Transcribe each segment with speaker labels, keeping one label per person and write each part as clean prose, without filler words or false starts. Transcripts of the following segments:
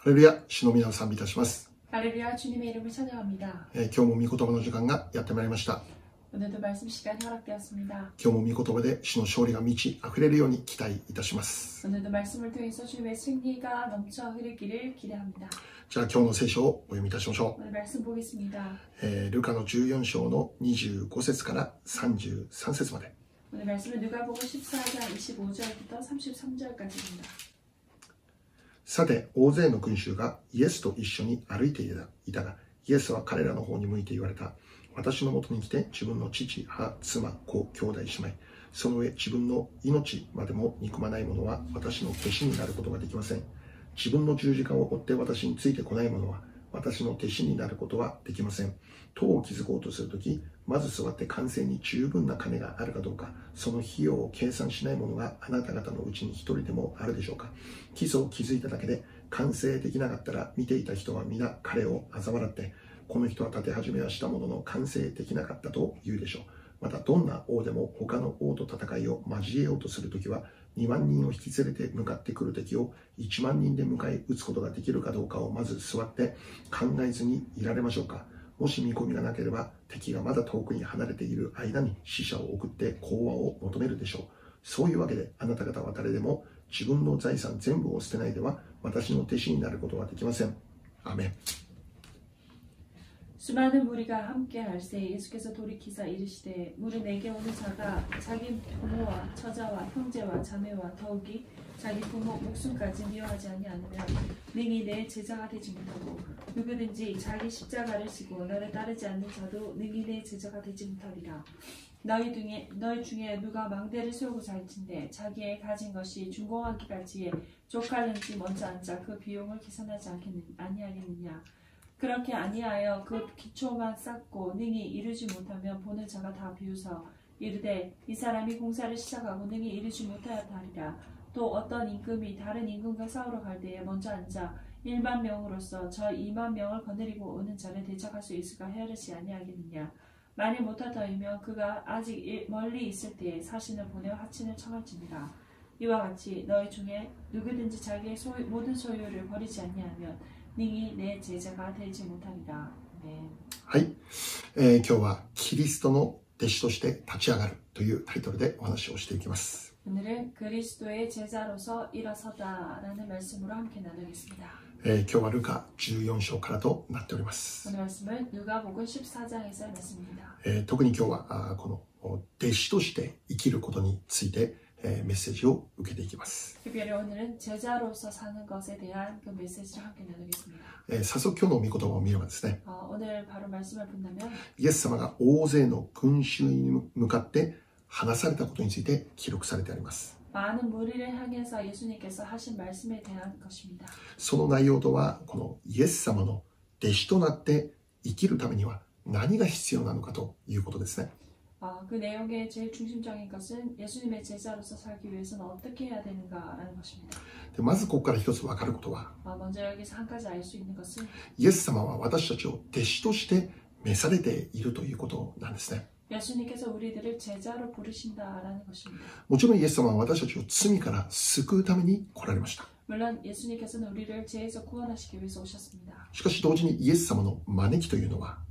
Speaker 1: ハレルヤ、主の皆を賛美いたします。
Speaker 2: 할렐루야, 주님의 이름을 찬양합니다.
Speaker 1: 今日も御言葉の時間がやってまいりました。
Speaker 2: 오늘도 말씀 시간이 허락되었습니다.
Speaker 1: 今日も御言葉で主の勝利が満ち溢れるように期待いたします。
Speaker 2: 오늘도 말씀을 통해서 주님의 승리가 넘쳐 흐르기를 기대합니다.
Speaker 1: じゃあ今日の聖書をお読みいたしましょ
Speaker 2: 오늘 말씀 보겠습니다.
Speaker 1: う。ルカの14章の25節から33節まで。
Speaker 2: 오늘 말씀은 누가복음 14장 25절부터 33절까지입니다.
Speaker 1: さて、大勢の群衆がイエスと一緒に歩いていたが、イエスは彼らの方に向いて言われた。私のもとに来て自分の父、母、妻、子、兄弟、姉妹、その上自分の命までも憎まない者は私の弟子になることができません。自分の十字架を追って私についてこない者は私の弟子になることはできません。塔を築こうとするとき、まず座って完成に十分な金があるかどうか、その費用を計算しない者があなた方のうちに一人でもあるでしょうか。基礎を築いただけで完成できなかったら、見ていた人は皆彼を嘲笑って、この人は立て始めはしたものの完成できなかったと言うでしょう。またどんな王でも他の王と戦いを交えようとするときは、2万人を引き連れて向かってくる敵を1万人で迎え撃つことができるかどうかをまず座って考えずにいられましょうか。もし見込みがなければ、敵がまだ遠くに離れている間に死者を送って講和を求めるでしょう。そういうわけで、あなた方は誰でも自分の財産全部を捨てないでは私の弟子になることはできません。アメン。
Speaker 2: 수많은 무리가 함께 할새 예수께서 돌이키사 이르시되 무리 내게 오는 자가 자기 부모와 처자와 형제와 자매와 더욱이 자기 부모 목숨까지 미워하지 아니하느냐 능히 내 제자가 되지 못하고 누구든지 자기 십자가를 지고 너를 따르지 않는 자도 능히 내 제자가 되지 못하리라. 너희 중에 누가 망대를 세우고자 할진대 자기의 가진 것이 준공하기까지에 족할는지 먼저 앉아 그 비용을 계산하지 아니하겠느냐. 그렇게 아니하여 그 기초만 쌓고 능히 이루지 못하면 보는 자가 다 비웃어 이르되 이 사람이 공사를 시작하고 능히 이루지 못하였다 하리라. 또 어떤 임금이 다른 임금과 싸우러 갈 때에 먼저 앉아 1만 명으로서 저 2만 명을 거느리고 오는 자를 대적할 수 있을까 헤아르지 아니하겠느냐. 만일 못하더이면 그가 아직 멀리 있을 때에 사신을 보내어 하친을 청할지니라. 이와 같이 너희 중에 누구든지 자기의 모든 소유를 버리지 아니하면 능히 내 제자가 되지 못하리라. 네.
Speaker 1: はい、今日はキリストの弟子として立ち上がるというタイトルでお話をしていきます。
Speaker 2: 오늘은 그리스도의 제자로서 일어서다라는 말씀으로 함께 나누겠습니다.
Speaker 1: 今日はルカ14章からとなっております。
Speaker 2: 오늘 말씀은 누가복음 14장에서의 말씀입니다.
Speaker 1: 特に今日はこの弟子として生きることについてメッセージを受けていきます。
Speaker 2: 특별히 오늘은 제자로서 사는 것에 대한 그 메시지를 함께 나누겠습니다.
Speaker 1: 早速今日の御言葉を見ればですね、
Speaker 2: 오늘 바로 말씀을 본다면
Speaker 1: イエス様が大勢の群衆に向かって話されたことについて記録されてあります。
Speaker 2: 많은 무리를 향해서 예수님께서 하신 말씀에 대한 것입니다.
Speaker 1: その内容とは、このイエス様の弟子となって生きるためには何が必要なのかということですね。
Speaker 2: 그 내용의 제일 중심적인 것은 예수님의 제자로서 살기 위해서는 어떻게 해야 되는가라는 것입니다.
Speaker 1: でまずここから一つ分かることは、
Speaker 2: 먼저 여기서 한 가지 알 수 있는 것은
Speaker 1: イエス様は私たちを弟子として召されているということなんですね。
Speaker 2: 예수님께서 우리들을 제자로 부르신다라는 것입니다.
Speaker 1: もちろんイエス様は私たちを罪から救うために来られました。
Speaker 2: 물론 예수님께서는 우리를 죄에서 구원하시기 위해서 오셨습니다.
Speaker 1: しかし同時にイエス様の招きというのは、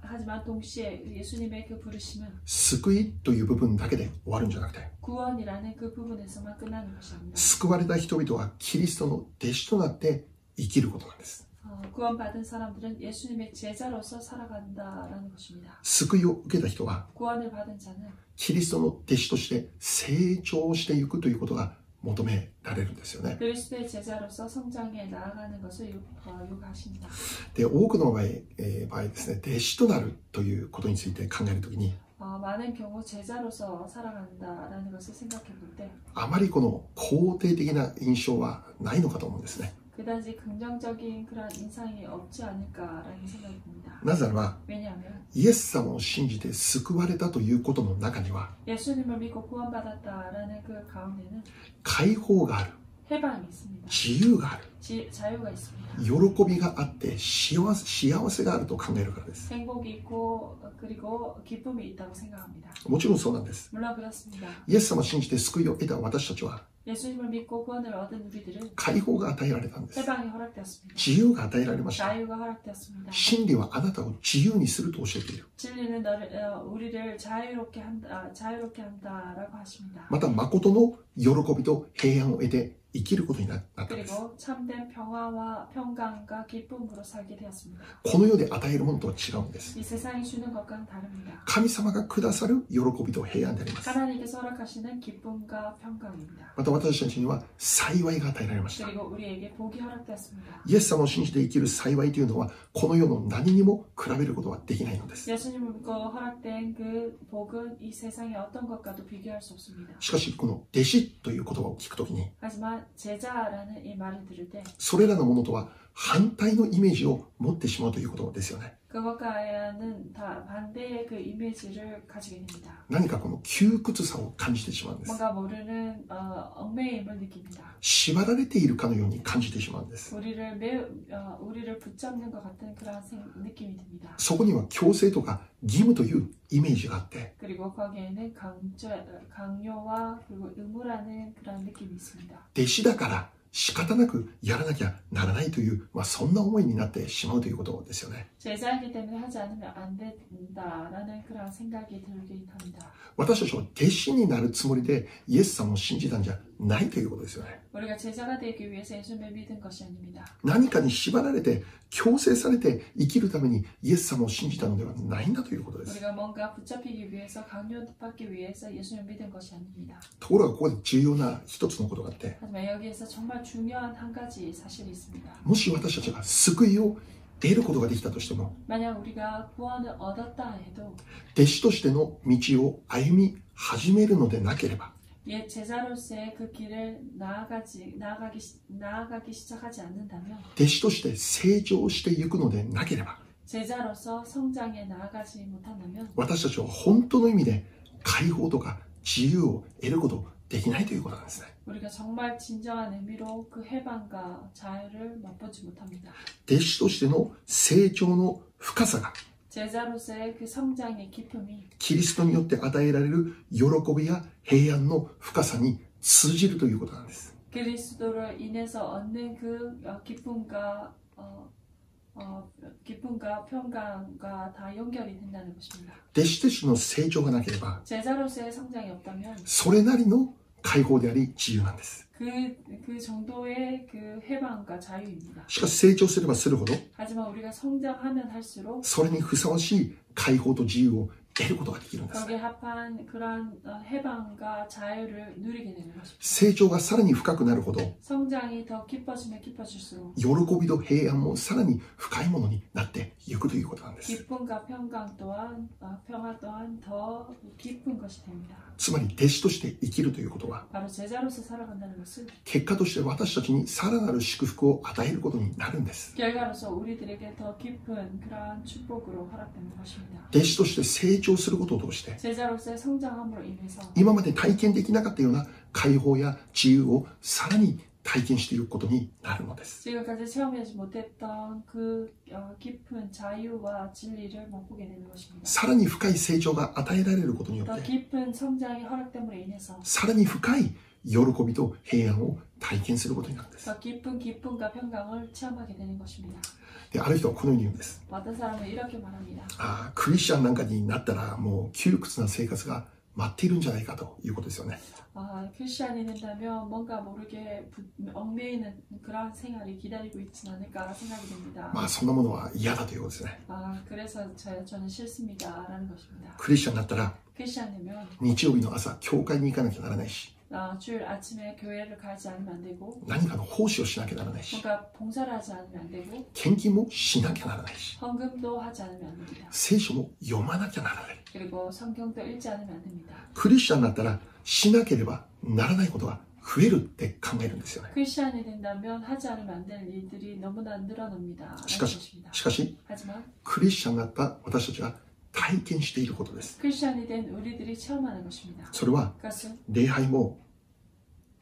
Speaker 2: 하지만 동시에 예수님의 그 부르심은
Speaker 1: 救いという部分だけで終わるんじゃなくて、
Speaker 2: 구원이라는 그 부분에서만 끝나는 것이 아닙니다.
Speaker 1: 救われた人々はキリストの弟子となって生きることなんです。
Speaker 2: 구원받은 사람들은 예수님의 제자로서 살아간다라는 것입니다.
Speaker 1: 救いを受けた人は
Speaker 2: 구원을 받은 자는
Speaker 1: キリストの弟子として成長していくということが求められるんですよね。
Speaker 2: 그리스도의 제자로서 성장해 나아가는 것을 요구하십니다.
Speaker 1: で、多くの場合ですね、弟子となるということについて考えるときに、
Speaker 2: 많은 경우 제자로서 살아간다라는 것을 생각해 볼 때
Speaker 1: あまりこの肯定的な印象はないのかと思うんですね。
Speaker 2: 그다지 긍정적인 그런 인상이 없지 않을까라는 생각이 듭니다.
Speaker 1: なぜならば、
Speaker 2: 왜냐하면
Speaker 1: イエス様を信じて救われたということの中には、
Speaker 2: 예수님을 믿고 구원받았다라는 그 가운데는
Speaker 1: 解放がある、
Speaker 2: 해방이 있습니다.
Speaker 1: 自由がある、
Speaker 2: 자유가 있습니다.
Speaker 1: 喜びがあって幸せがあると考えるからです。
Speaker 2: 행복이 있고 그리고 기쁨이 있다고 생각합니다.
Speaker 1: もちろんそうなんです。
Speaker 2: 물론 그렇습니다.
Speaker 1: イエス様を信じて救いを得た私たちは、
Speaker 2: 예수님을 믿고 구원을 얻은 우리들은
Speaker 1: 解放が与えられたんです。
Speaker 2: 해방이 허락되었습니다.
Speaker 1: 自由が与えられました。
Speaker 2: 자유가 허락되었습니다.
Speaker 1: 真理はあなたを自由にすると教えている。
Speaker 2: 진리는 우리를 자유롭게 한다라고 하십니다.
Speaker 1: また誠の喜びと平安を得て生きることになったんです。
Speaker 2: 그리고 참된 평화와 평강과 기쁨으로 살게 되었습니다.
Speaker 1: この世で与えるものとは違うんです。
Speaker 2: 이 세상이 주는 것과는 다릅니다.
Speaker 1: 神様がくださる喜びと平安であります。
Speaker 2: 하나님께서 허락하시는 기쁨과 평강입니다.
Speaker 1: また私たちには幸いが与えられました。
Speaker 2: 그리고 우리에게 복이 허락되었습니다.
Speaker 1: イエス様を信じて生きる幸いというのはこの世の何にも比べることはできないのです。
Speaker 2: 예수님을 믿고 허락된 그 복은 이 세상의 어떤 것과도 비교할 수 없습니다.
Speaker 1: しかしこの弟子という言葉を聞くときに
Speaker 2: 하지만 제자라는 이 말을 들을 때
Speaker 1: それらのものとは反対のイメージを持ってしまうということですよね。
Speaker 2: 그것과는 다 반대의 그 이미지를 가지게 됩니다.
Speaker 1: 何かこの窮屈さを感じてしまうんです。
Speaker 2: 뭔가 모르는 얽매임을 느낍니다.
Speaker 1: 縛られているかのように感じてしまうんです。
Speaker 2: 우리를 붙잡는 것 같은 그런 느낌이 듭니다.
Speaker 1: そこには強制とか義務というイメージがあって、
Speaker 2: 그리고 거기에는 강요와 그리고 의무라는 그런 느낌이 있습니다.
Speaker 1: 弟子だから仕方なくやらなきゃならないという、そんな思いになってしまうということですよね。
Speaker 2: 제자이기 때문에 하지 않으면 안 된다라는 그런 생각이 들긴 합니다.
Speaker 1: 私たちは弟子になるつもりでイエス様を信じたんじゃないということですよね。
Speaker 2: 우리가 제자가 되기 위해서 예수님을 믿은 것이 아닙니다.
Speaker 1: 何かに縛られて強制されて生きるためにイエス様を信じたのではないんだということです。
Speaker 2: 우리가 뭔가 붙잡히기 위해서 강요받기 위해서 예수님을 믿은 것이 아닙니다.
Speaker 1: ところがここで重要な一つのことがあって、
Speaker 2: 하지만 여기에서 정말 중요한 한 가지 사실이 있습니다.
Speaker 1: もし私たちが救いを得ることができたとしても、
Speaker 2: 만약 우리가 구원을 얻었다 해도
Speaker 1: 弟子としての道を歩み始めるのでなければ、
Speaker 2: 옛 제자로서의 그 길을 나아가기 시작하지 않는다면
Speaker 1: 弟子として成長していくのでなければ、
Speaker 2: 제자로서 성장에 나아가지 못한다면
Speaker 1: 私たちは本当の意味で解放とか自由を得ることできないということなんですね。
Speaker 2: 우리가 정말 진정한 의미로 그 해방과 자유를 맛보지 못합니다.
Speaker 1: 弟子としての成長の深さが
Speaker 2: 제자로서의 그 성장의 기쁨이
Speaker 1: キリストによって与えられる喜びや平安の深さに通じるということなんです。
Speaker 2: 그리스도로 인해서 얻는 그 기쁨과 평강과 다 연결이 된다는 것입니다.
Speaker 1: 弟子としての成長がなければ
Speaker 2: 제자로서의 성장이 없다면
Speaker 1: それなりの解放であり自由なんです。
Speaker 2: 그 정도의 그 해방과 자유입니다.
Speaker 1: しかし成長すればするほど
Speaker 2: 하지만 우리가 성장하면 할수록
Speaker 1: それにふさわしい解放と自由を得ることができるんです。
Speaker 2: 거기에 합한 그런 해방과 자유를 누리게 되는 것입니다.
Speaker 1: 成長がさらに深くなるほど
Speaker 2: 성장이 더 깊어지면 깊어질수록
Speaker 1: 喜びと平安もさらに深いものになっていくということなんです。
Speaker 2: 기쁨과 평강 또한 평화 또한 더 깊은 것이 됩니다.
Speaker 1: つまり弟子として生きるということは
Speaker 2: 바로 제자로서 살아간다는 것은
Speaker 1: 結果として私たちにさらなる祝福を与えることになるんです。
Speaker 2: 결과로서 우리들에게 더 깊은 그러한 축복으로 허락되는 것입니다.
Speaker 1: 弟子として成長することを通して
Speaker 2: 제자로서의 성장함으로 인해서
Speaker 1: 今まで体験できなかったような解放や自由をさらに体験していくことになるのです。
Speaker 2: 지금까지 체험하지 못했던 그 깊은 자유와 진리를 맛보게 되는 것입니다.
Speaker 1: さらに深い成長が与えられることによっ
Speaker 2: 더
Speaker 1: て
Speaker 2: 깊은 성장이 허락됨으로 인해서
Speaker 1: さらに深い喜びと平安を体験することになるんです。
Speaker 2: 더 깊은 기쁨과 평강을 체험하게 되는 것입니다.
Speaker 1: である人はこのように言うんです。
Speaker 2: 어떤 사람은 이렇게 말합니다.
Speaker 1: クリスチャンなんかになったらもう窮屈な生活が待っているんじゃないかということですよね。
Speaker 2: 크리스찬이 된다면 뭔가 모르게 얽매이는 그런 생활이 기다리고 있지 않을까 생각이 됩니다.
Speaker 1: そんなものは嫌だということですね。
Speaker 2: 그래서 저는 싫습니다라는 것입니다.
Speaker 1: クリスチャンになったら
Speaker 2: 크리스찬 되면
Speaker 1: 日曜日の朝教会に行かなきゃならないし、
Speaker 2: 주일 아침에 교회를 가지 않으면 안 되고
Speaker 1: 何かの奉仕をしなきゃならないし、
Speaker 2: 뭔가 봉사를 하지 않으면 안 되고
Speaker 1: 献金もしなきゃならないし、
Speaker 2: 헌금도 하지 않으면 안 됩니다.
Speaker 1: 聖書も読まなきゃならない。
Speaker 2: 그리고 성경도 읽지 않으면 안 됩니다.
Speaker 1: クリスチャンになったらしなければならないことが増えるって考えるんですよね。
Speaker 2: 크리스찬이 된다면 하지 않으면 안 될 일들이 너무나 늘어납니다.
Speaker 1: しかし
Speaker 2: 하지만
Speaker 1: クリスチャンになった私たちが体験していることです。
Speaker 2: 크리스찬이 된 우리들이 체험하는 것입니다.
Speaker 1: それは
Speaker 2: 그것은
Speaker 1: 礼拝も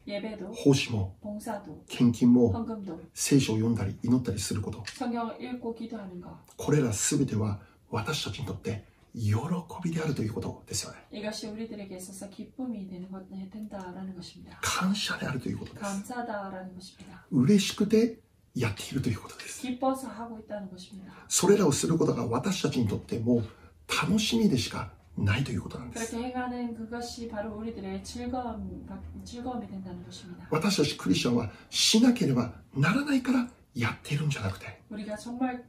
Speaker 2: 예배도
Speaker 1: 奉仕も
Speaker 2: 봉사도
Speaker 1: 献金も
Speaker 2: 헌금도
Speaker 1: 聖書を読んだり祈ったりすること、
Speaker 2: 성경을 읽고 기도하는 것
Speaker 1: これら全ては私たちにとって喜びであるということですよね。
Speaker 2: 이것이 우리들에게 있어서 기쁨이 된다라는 것입니다.
Speaker 1: 感謝であるということです。
Speaker 2: 감사다라는 것입니다.
Speaker 1: 嬉しくてやっているということです。
Speaker 2: 기뻐서 하고 있다는 것입니다.
Speaker 1: それらをすることが私たちにとっても楽しみでしかないということなんです。
Speaker 2: 그렇게 행하는 그것이 바로 우리들의 즐거움이 된다는 것입니다.
Speaker 1: 私たちクリスチャンはしなければならないからやっているんじゃなくて、
Speaker 2: 우리가 정말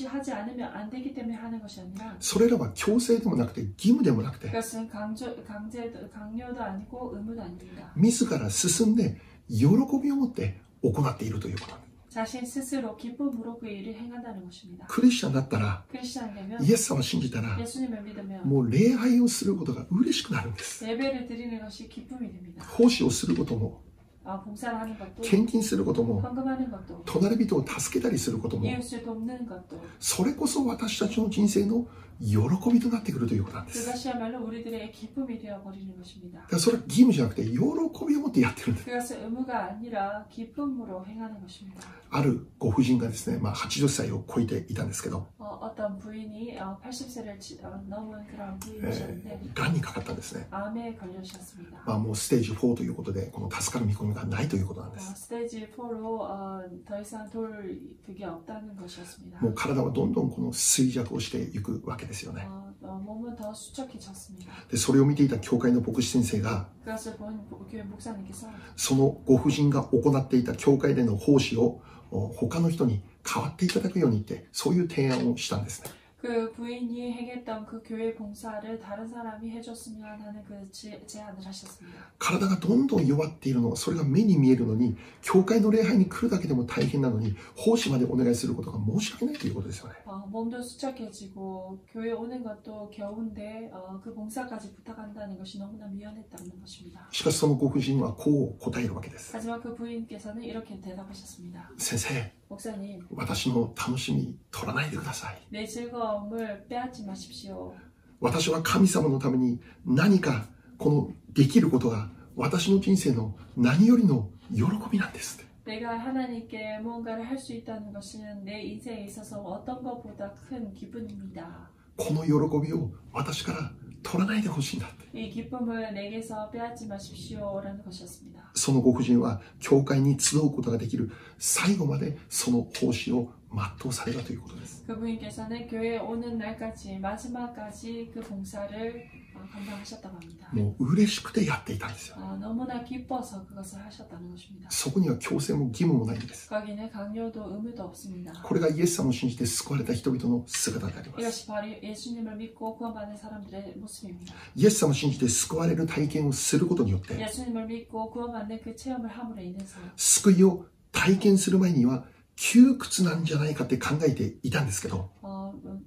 Speaker 2: 하지 않으면 안 되기 때문에 하는 것이 아니라
Speaker 1: それらは強制でもなくて義務でもなくて、
Speaker 2: 그것은 강요도 아니고 의무도 아닙니다.
Speaker 1: 自ら進んで喜びを持って行っているということなんです。
Speaker 2: 자신 스스로 기쁨으로 그 일을 행한다는 것입니다.
Speaker 1: クリスチャンだったら、
Speaker 2: 크리스찬이 되면
Speaker 1: イエス様を信じたら、
Speaker 2: 예수님을 믿으면
Speaker 1: もう礼拝をすることが嬉しくなるんです。
Speaker 2: 예배를 드리는 것이 기쁨이 됩니다.
Speaker 1: 奉仕をすることも、
Speaker 2: 봉사를 하는 것도
Speaker 1: 献金することも、
Speaker 2: 헌금하는 것도
Speaker 1: 隣人を助けたりすることも、
Speaker 2: 이웃을 돕는 것도
Speaker 1: それこそ私たちの人生の喜びとなってくるということなんです。
Speaker 2: 그것이야말로 우리들의 기쁨이 되어버리는 것입니다.
Speaker 1: だからそれは義務じゃなくて喜びを持ってやってるんです。
Speaker 2: 그것은 의무가 아니라 기쁨으로 행하는 것입니다.
Speaker 1: あるご婦人がですね、80歳を超えていたんですけど、
Speaker 2: 어떤 부인이 80세를 넘은 그런 부인이셨는데
Speaker 1: がんにかかったんですね。
Speaker 2: 암에 걸리셨습니다.
Speaker 1: もうステージ4ということで、この助かる見込みがないということなんです。
Speaker 2: 스테이지 4로 더 이상 돌 그게 없다는 것이었습니다.
Speaker 1: もう体はどんどんこの衰弱をしていくわけですよね。
Speaker 2: 몸은 더 수척해졌습니다.
Speaker 1: でそれを見ていた教会の牧師先生が、
Speaker 2: 그것을 본 교회 목사님께서
Speaker 1: そのご婦人が行っていた教会での奉仕を他の人に代わっていただくようにって、そういう提案をしたんですね。
Speaker 2: 그 부인이 행했던 그 교회 봉사를 다른 사람이 해줬으면 하는 그 제안을 하셨습니다.
Speaker 1: 体がどんどん弱っているの、それが目に見えるのに、教会の礼拝に来るだけでも大変なのに、奉仕までお願いすることが申し訳ないということですよね。
Speaker 2: 몸도 수척해지고 교회 오는 것도 겨우인데 그 봉사까지 부탁한다는 것이 너무나 미안했다는 것입니다.
Speaker 1: しかしそのご婦人はこう答えるわけです。
Speaker 2: 하지만 그 부인께서는 이렇게 대답하셨습니다.
Speaker 1: 先生、
Speaker 2: 목사님,
Speaker 1: 私の楽しみ取らないでください。
Speaker 2: 내 즐거움을 빼앗지 마십시오.
Speaker 1: 私は神様のために何かこのできることが私の人生の何よりの喜びなんです。
Speaker 2: 내가 하나님께 무언가를 할 수 있다는 것은 내 인생에 있어서 어떤 것보다 큰 기쁨입니다.
Speaker 1: この喜びを私から取らないでほしいんだって。
Speaker 2: 이 기쁨을 내게서 빼앗지 마십시오라는 것이었습니다.
Speaker 1: そのご婦人は教会に集うことができる最後までその奉仕を全うされたということです。
Speaker 2: 그 부인께서는 교회에 오는 날까지 마지막까지 그 봉사를 감당하셨다고 합니다.
Speaker 1: もう嬉しくてやっていたんですよ。
Speaker 2: 너무나 기뻐서 그것을 하셨다는 것입니다.
Speaker 1: そこには強制も義務もないんです。
Speaker 2: 거기는 강요도 의무도 없습니다.
Speaker 1: これがイエス様を信じて救われた人々の姿であります。
Speaker 2: 이것이 바로 예수님을 믿고 구원받는 사람들의 모습입니다.
Speaker 1: イエス様を信じて救われる体験をすることによって、
Speaker 2: 예수님을 믿고 구원받는 그 체험을 함으로 인해서
Speaker 1: 救いを体験する前には窮屈なんじゃないかって考えていたんですけど、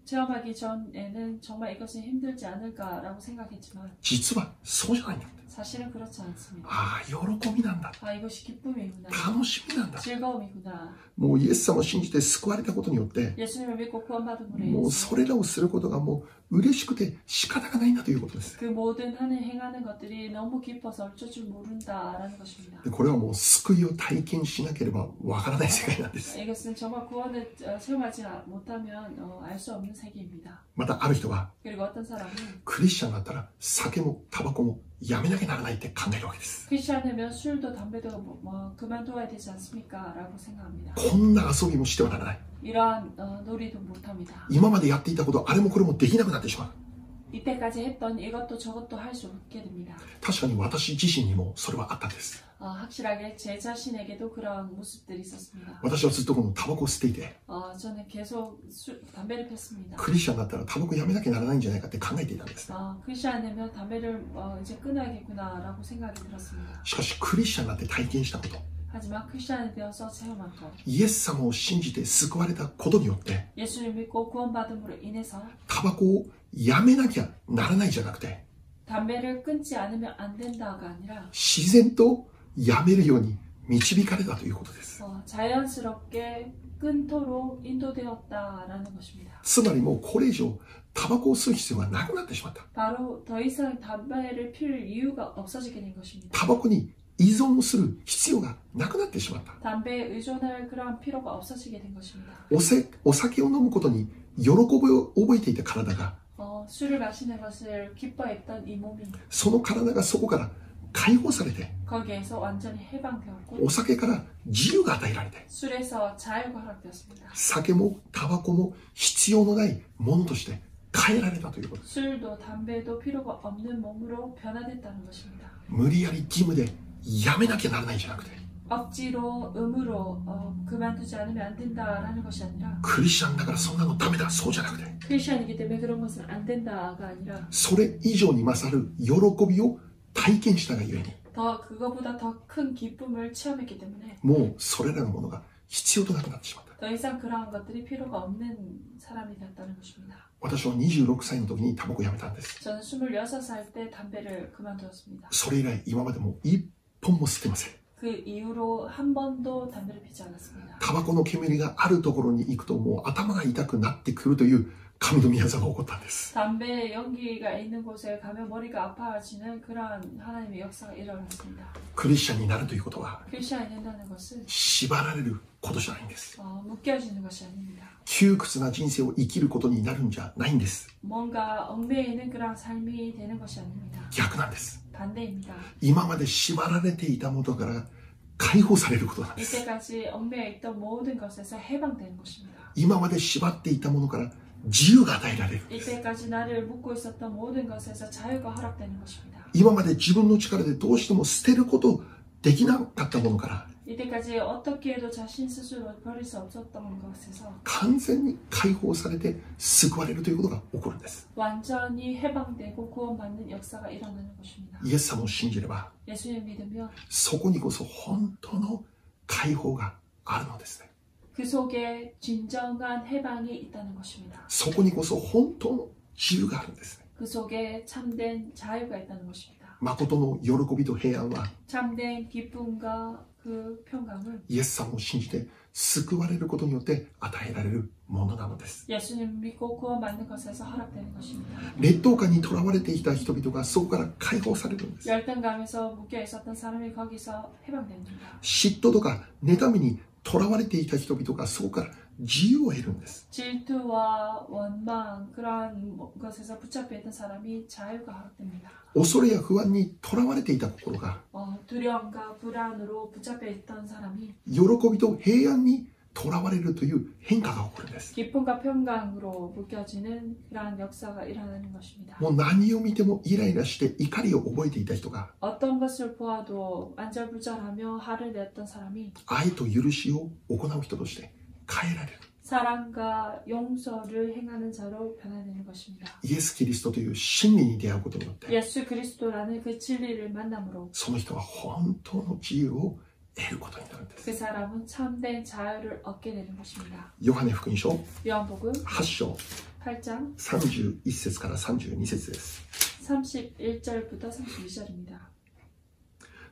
Speaker 2: 체험하기 전에는 정말 이것이 힘들지 않을까라고 생각했지만
Speaker 1: 実はそうじゃないんだって。
Speaker 2: 사실은 그렇지 않습니다.
Speaker 1: 喜びなんだ。
Speaker 2: 이것이 기쁨이구나.
Speaker 1: 楽しみなんだ。
Speaker 2: 즐거움이구나.
Speaker 1: もうイエス様を信じて救われたことによって、
Speaker 2: 예수님을 믿고 구원받음으로
Speaker 1: もう
Speaker 2: 인해서
Speaker 1: それらをすることがもう嬉しくて仕方がないんだということです。
Speaker 2: 그 모든 행하는 것들이 너무 기뻐서 어쩔 줄 모른다라는 것입니다.
Speaker 1: でこれはもう救いを体験しなければわからない世界なんです。
Speaker 2: 이것은 정말 구원을 체험하지 못하면 알 수 없는 세계입니다.
Speaker 1: またある人は
Speaker 2: 그리고 어떤 사람은
Speaker 1: クリスチャンだったら酒もタバコもやめなきゃならないって考えるわけです。
Speaker 2: 크리스찬이면 술도 담배도 그만둬야 되지 않습니까? 라고 생각합니다.
Speaker 1: こんな遊びもしてはならない。
Speaker 2: 이러한 놀이도 못합니다.
Speaker 1: 今までやっていたことあれもこれもできなくなってしまう。
Speaker 2: 이때까지 했던 이것도 저것도 할 수 없게 됩니다.
Speaker 1: 確かに私自身にもそれはあったんです。
Speaker 2: 확실하게 제 자신에게도 그런 모습들이 있었습니다.
Speaker 1: 私はずっとこのタバコを吸っていて、
Speaker 2: 저는 계속 담배를 폈습니다.
Speaker 1: クリスチャンだったらタバコやめなきゃならないんじゃないかって考えていたんです。
Speaker 2: 크리스찬이면 담배를 이제 끊어야겠구나라고 생각이 들었습니다.
Speaker 1: しかしクリスチャンになって体験したこと、
Speaker 2: 하지만 크리스찬이 되어서 체험한 것,
Speaker 1: イエス様を信じて救われたことによって、
Speaker 2: 예수를 믿고 구원받음으로 인해서
Speaker 1: タバコをやめなきゃならないじゃなくて、
Speaker 2: 담배를 끊지 않으면 안 된다가 아니라
Speaker 1: 自然とやめるように導かれたということです。
Speaker 2: 자연스럽게 끊도록 인도되었다라는 것입니다.
Speaker 1: つまりもうこれ以上タバコを吸う必要がなくなってしまった。
Speaker 2: 바로 더 이상 담배를 필 이유가 없어지게 된 것입니다.
Speaker 1: タバコに依存をする必要がなくなってしまった。
Speaker 2: 담배에 의존할 그러한 필요가 없어지게 된 것입니다.
Speaker 1: お酒を飲むことに喜びを覚えていた体が、
Speaker 2: 술을 마시는 것을 기뻐했던 이 몸이
Speaker 1: その体がそこから解放されて、
Speaker 2: 거기에서 완전히 해방되었고
Speaker 1: お酒から自由が与えられて、
Speaker 2: 술에서 자유가 허락되었습니다.
Speaker 1: 酒もタバコも必要のないものとして変えられたということです。
Speaker 2: 술도 담배도 필요가 없는 몸으로 변화됐다는 것입니다.
Speaker 1: 無理やり義務でやめなきゃならないんじゃなくて、
Speaker 2: 억지로 의무로 그만두지 않으면 안 된다라는 것이 아니라
Speaker 1: クリスチャンだからそんなのダメだ、そうじゃなくて、
Speaker 2: 크리스천이기 때문에 그런 것은 안 된다가 아니라
Speaker 1: それ以上に勝る喜びを体験したがゆえに、
Speaker 2: 그거보다 더 큰 기쁨을 체험했기 때문에
Speaker 1: もうそれらのものが必要となくなってしまった。
Speaker 2: 더 이상 그러한 것들이 필요가 없는 사람이 됐다는 것입니다.
Speaker 1: 私は26歳の時にタバコをやめたんです。
Speaker 2: 저는 26살 때 담배를 그만두었습니다.
Speaker 1: それ以来今までも一本も吸ってません。
Speaker 2: 그 이후로 한 번도 담배를 피지 않았습니다.
Speaker 1: タバコの煙があるところに行くともう頭が痛くなってくるという神の御業が起こったんです。
Speaker 2: 담배 연기가 있는 곳에 가면 머리가 아파지는 그러한 하나님의 역사가 일어났습니다.
Speaker 1: クリスチャンになるということは
Speaker 2: 크리스천이 된다는 것은
Speaker 1: 縛られることじゃないんです。
Speaker 2: 묶여지는 것이 아닙니다.
Speaker 1: 窮屈な人生を生きることになるんじゃないんです。
Speaker 2: 뭔가 얽매이는 그런 삶이 되는 것이 아닙니다.
Speaker 1: 逆なんです。
Speaker 2: 반대입니다.
Speaker 1: 今まで縛られていたものから解放されることなんです。
Speaker 2: 이때까지 얽매여 있던 모든 것에서 해방되는 것입니다.
Speaker 1: 今まで縛っていたものから自由が与えられるんです。
Speaker 2: 이때까지 나를 묶고 있었던 모든 것에서 자유가 허락되는 것입니다.
Speaker 1: 今まで自分の力でどうしても捨てることできなかったものから
Speaker 2: 이때까지 어떻게 해도 자신 스스로 버릴 수 없었던 것에서
Speaker 1: 完全に解放されて救われるということが起こるんです。
Speaker 2: 완전히 해방되고 구원받는 역사가 일어나는 것입니다.
Speaker 1: イエス様を信じれば
Speaker 2: 예수님 믿으면
Speaker 1: そこにこそ本当の解放があるのですね。
Speaker 2: 그 속에 진정한 해방이 있다는 것입니다.
Speaker 1: そこにこそ本当の自由があるんですね。
Speaker 2: 그 속에 참된 자유가 있다는 것입니다.
Speaker 1: 誠の喜びと平安は
Speaker 2: 참된 기쁨과 그 평강은
Speaker 1: イエス様を信じて救われることによって与えられるものなのです。
Speaker 2: 예수님 믿고 구원받는 것에서 허락되는 것입니다.
Speaker 1: 劣等感にとらわれていた人々がそこから解放されるんです。
Speaker 2: 열등감에서 묶여 있었던 사람이 거기서 해방됩니다.
Speaker 1: 嫉妬とか妬みにとらわれていた人々がそこから自由を得るんです。
Speaker 2: 질투와 원망 그러한 것에서 붙잡혀 있던 사람이 자유가 허락됩니다.
Speaker 1: 恐れや不安にとらわれていた心が
Speaker 2: 두려움과 불안으로 붙잡혀 있던 사람이
Speaker 1: 喜びと平安にとらわれるという変化が起こるんです。
Speaker 2: 기쁨과 평강으로 묶여지는 그러한 역사가 일어나는 것입니다.
Speaker 1: もう何を見てもイライラして怒りを覚えていた人が
Speaker 2: 어떤 것을 보아도 안절부절하며 화를 냈던 사람이
Speaker 1: 愛と許しを行う人として変えられる。
Speaker 2: 사랑과 용서를 행하는 자로 변화되는 것입니다.
Speaker 1: イエス・キリストという真理に出会うことによって
Speaker 2: 예수 그리스도라는 그 진리를 만남으로
Speaker 1: その人は本当の自由を得ることになるんです。
Speaker 2: 그 사람은 참된 자유를 얻게 되는 것입니다.
Speaker 1: ヨハネ福音書
Speaker 2: 요한복음
Speaker 1: 8章
Speaker 2: 8장
Speaker 1: 31節から32節です。
Speaker 2: 31절부터 32절입니다.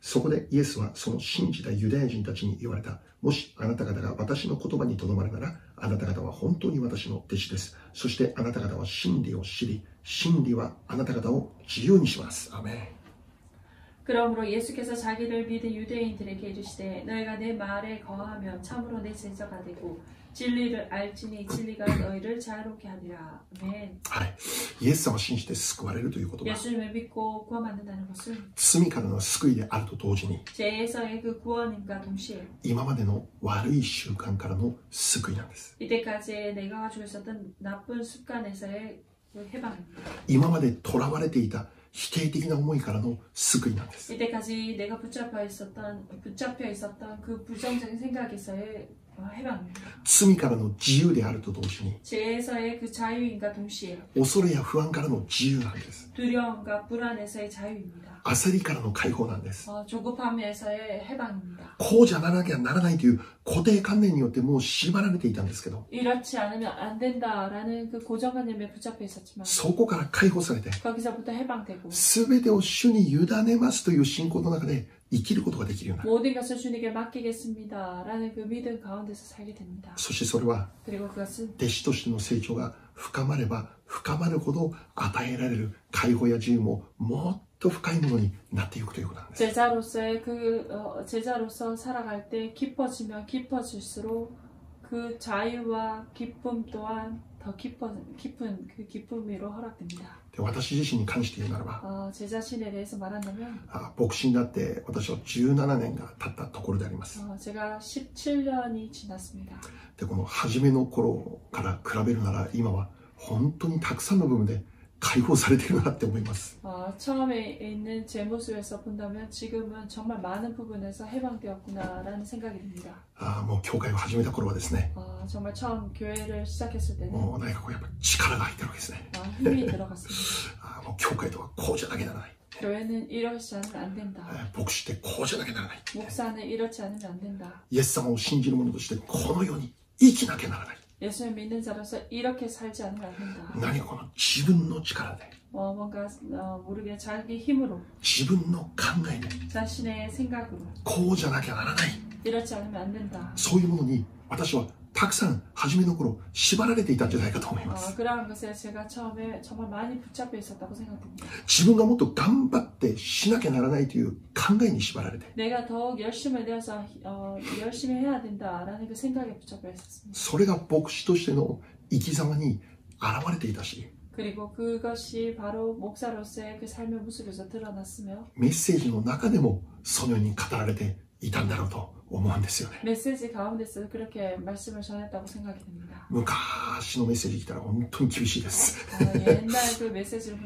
Speaker 1: そこでイエスはその信じたユダヤ人たちに言われた。もしあなた方が私の言葉にとどまるなら、あなた方は本当に私の弟子です。そしてあなた方は真理を知り、真理はあなた方を自由にします。アメン。
Speaker 2: 그러므로 예수께서 자기를 믿은 유대인들에게 이르시되 너희가 내 말에 거하면 참으로 내 제자가 되고 진리를 알지니 진리가 너희를 자유롭게 하리라. 아멘.
Speaker 1: はい。イエス様を信じて救われるということは、
Speaker 2: 예수님을 믿고 구원받는다는 것은
Speaker 1: 罪からの救いであると同時に、
Speaker 2: 죄에서의 그 구원임과 동시에
Speaker 1: 今までの悪い習慣からの救いなんです。
Speaker 2: 이때까지 내가 가지고 있었던 나쁜 습관에서의 그 해방입니다.
Speaker 1: 今まで囚われていた否定的な思いからの救いなんです。
Speaker 2: 이때까지 내가 붙잡혀 있었던 그 부정적인 생각에서의 해방입니다.
Speaker 1: 罪からの自由であると同時に、
Speaker 2: 죄에서의 그 자유임과 동시에
Speaker 1: 恐れや不安からの自由なんです。
Speaker 2: 두려움과 불안에서의 자유입니다.
Speaker 1: 焦りからの解放なんです。
Speaker 2: 조급함에서의 해방입니다.
Speaker 1: こうじゃならなきゃならないという固定観念によってもう縛られていたんですけど、
Speaker 2: 이렇지 않으면 안 된다라는 그 고정관념에 붙잡혀 있었지만
Speaker 1: そこから解放されて、
Speaker 2: 거기서부터 해방되고
Speaker 1: 全てを主に委ねますという信仰の中で生きることができるようになる。
Speaker 2: 모든 것을 주님께 맡기겠습니다라는 그 믿음 가운데서 살게 됩니다.
Speaker 1: そしてそれは
Speaker 2: 그리고 그것은
Speaker 1: 弟子としての成長が深まれば深まるほど与えられる解放や自由ももっと深いものになっていくということなんです。
Speaker 2: 제자로서 살아갈 때 깊어지면 깊어질수록 그 자유와 기쁨 또한 더 깊은 그 기쁨으로 허락됩니다.
Speaker 1: で、私自身に関して言うならば、
Speaker 2: 제 자신에 대해서 말한다면
Speaker 1: 牧師になって私は17年が経ったところであります。
Speaker 2: 제가 17년이 지났습니다.
Speaker 1: で、この初めの頃から比べるなら今は本当にたくさんの部分で解放されているなって思います。
Speaker 2: 처음에 있는 제 모습에서 본다면 지금은 정말 많은 부분에서 해방되었구나라는 생각이 듭니다.
Speaker 1: もう教会を始めた頃はですね、
Speaker 2: 정말 처음 교회를 시작했을 때는
Speaker 1: もう何かこうやっぱ力が入ってるわけですね。
Speaker 2: 힘이 들어갔습니다.
Speaker 1: もう教会とはこうじゃなきゃならない。
Speaker 2: 교회는 이렇지 않으면 안 된다.
Speaker 1: 牧師ってこうじゃなきゃならない。
Speaker 2: 목사는 이렇지 않으면 안 된다.
Speaker 1: イエス様を信じる者としてこのように生きなきゃならない。
Speaker 2: 예수를 믿는 자로서 이렇게 살지 않으면 안 된다.
Speaker 1: 何かこの自分の力で、
Speaker 2: 뭔가 모르게 자기 힘으로
Speaker 1: 自分の考えで
Speaker 2: 자신의 생각으로
Speaker 1: こうじゃなきゃならない。
Speaker 2: 이렇지 않으면 안 된다.
Speaker 1: そういうものに私はたくさん初めの頃縛られていたんじゃないかと思います。
Speaker 2: 그러한 것에 제가 처음에 정말 많이 붙잡혀 있었다고 생각됩니다.
Speaker 1: 自分がもっと頑張ってしなきゃならないという考えに縛られて、
Speaker 2: 내가 더욱 열심을 내어서 열심히 해야 된다라는 그 생각에 붙잡혀 있었습니다.
Speaker 1: それが牧師としての生き様に現れていたし、
Speaker 2: 그리고 그것이 바로 목사로서의 그 삶의 모습에서 드러났으며
Speaker 1: メッセージの中でもそのように語られていたんだろうと思うんですよね。
Speaker 2: 메시지 가운데서 그렇게 말씀을 전했다고 생각이 듭니다.
Speaker 1: 昔のメッセージ聞いたら本当に厳しいです。
Speaker 2: 옛날 그 메시지를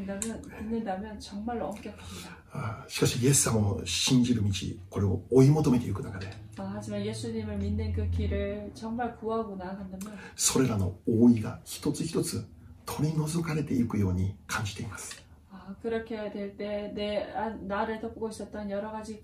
Speaker 2: 듣는다면 정말로 엄격합니다.
Speaker 1: しかしイエス様を信じる道、これを追い求めていく中で、
Speaker 2: 하지만 예수님을 믿는 그 길을 정말 구하고 나아간다면
Speaker 1: それらの覆いが一つ一つ取り除かれていくように感じています。
Speaker 2: 그렇게 될 때 나를 덮고 있었던 여러 가지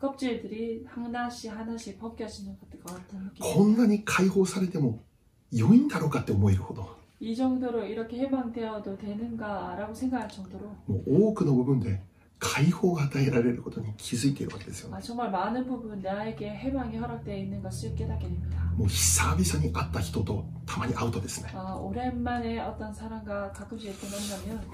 Speaker 2: 껍질들이 하나씩 하나씩 벗겨지는 것 같은 느낌.
Speaker 1: こんなに解放されても良いんだろうかって思えるほど、
Speaker 2: 이 정도로 이렇게 해방되어도 되는가라고 생각할 정도로
Speaker 1: もう多くの部分で解放が与えられることに気づいているわけですよね。
Speaker 2: 정말 많은 부분 나에게 해방이 허락되어 있는 것을 깨닫게 됩니다.
Speaker 1: もう久々に会った人とたまに会うとですね、
Speaker 2: 오랜만에 어떤 사람과 가끔씩 이렇게 만나면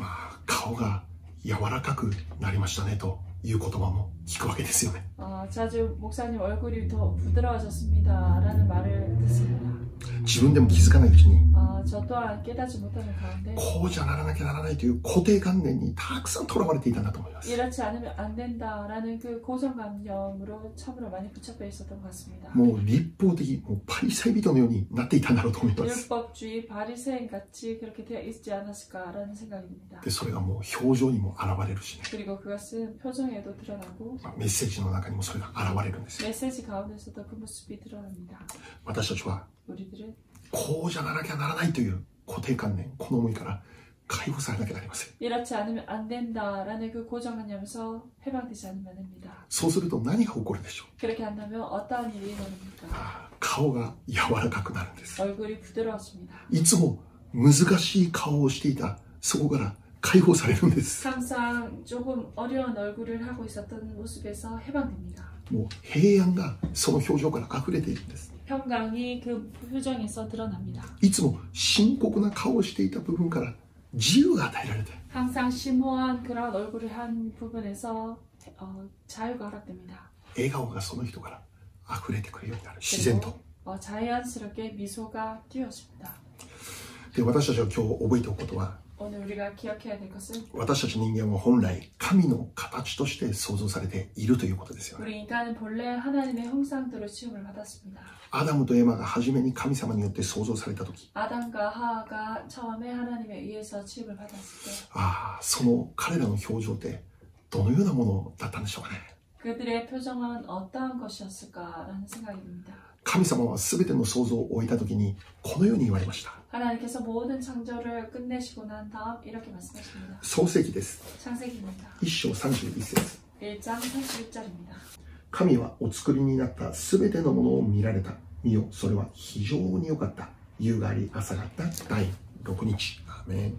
Speaker 1: 顔が柔らかくなりましたねという言葉も聞くわけですよね。
Speaker 2: 자주 목사님 얼굴이 더 부드러워졌습니다라는 말을 듣습니다.
Speaker 1: 自分でも気づかないうちに
Speaker 2: 저 또한 깨닫지 못하는 가운데
Speaker 1: こうじゃならなきゃならないという固定観念にたくさんとらわれていたんだと思います。
Speaker 2: 이렇지 않으면 안 된다라는 그 고정관념으로 참으로 많이 붙잡혀 있었던 것 같습니다.
Speaker 1: もう立法的、もうパリサイ人のようになっていたんだろうと思います。
Speaker 2: 율법주의 바리새인 같이 그렇게 되어 있지 않았을까라는 생각이 듭니다.
Speaker 1: でそれがもう表情にも現れるしね、
Speaker 2: 그리고 그것은 표정에도 드러나고
Speaker 1: メッセージの中にもそれが現れるんですよ。
Speaker 2: 메시지 가운데서도 그 모습이 드러납니다.
Speaker 1: 私たちは
Speaker 2: 우리들은
Speaker 1: こうじゃならなきゃならないという固定観念、この思いから解放されなきゃなりません。
Speaker 2: 이렇지 않으면 안 된다라는 그 고정관념에서 해방되지 않으면 안 됩니다.
Speaker 1: そうすると何が起こるでしょう。
Speaker 2: 그렇게 한다면 어떠한 일이 일어납니까?
Speaker 1: 顔が柔らかくなるんです。
Speaker 2: 얼굴이 부드러워집니다.
Speaker 1: いつも難しい顔をしていたそこから解放されるんです。
Speaker 2: 항상 조금 어려운 얼굴을 하고 있었던 모습에서 해방됩니다.
Speaker 1: もう平安がその表情から溢れているんです。
Speaker 2: 평강이 그 표정에서 드러납니다.
Speaker 1: いつも深刻な顔をしていた部分から自由が与えられて、
Speaker 2: 항상 심오한 그런 얼굴을 한 부분에서 자유가 허락됩니다.
Speaker 1: 笑顔がその人から溢れてくるようになる。自然と。
Speaker 2: 자연스럽게 미소가 띄워집니다.
Speaker 1: で、私たちが今日覚えておくことは、
Speaker 2: 오늘 우리가 기억해야 될 것은
Speaker 1: 私たち人間は本来神の形として創造されているということですよね。
Speaker 2: 우리 인간은 본래 하나님의 형상대로 지음을 받았습니다.
Speaker 1: アダムとエマが初めに神様によって創造された時、
Speaker 2: 아담과 하하가 처음에 하나님에 의해서 지음을 받았을 때
Speaker 1: その彼らの表情ってどのようなものだったんでしょうかね。
Speaker 2: 그들의 표정은 어떠한 것이었을까라는 생각이 듭니다.
Speaker 1: 神様は全ての創造を終えた時にこのように言われました。
Speaker 2: 하나님께서 모든 창조를 끝내시고 난 다음 이렇게 말씀하십니다.
Speaker 1: 創世記です。
Speaker 2: 창세기입니다.
Speaker 1: 1章31節。
Speaker 2: 1장 31절입니다.
Speaker 1: 神はお作りになった全てのものを見られた。見よ、それは非常に良かった。夕があり朝があった第6日。アーメン。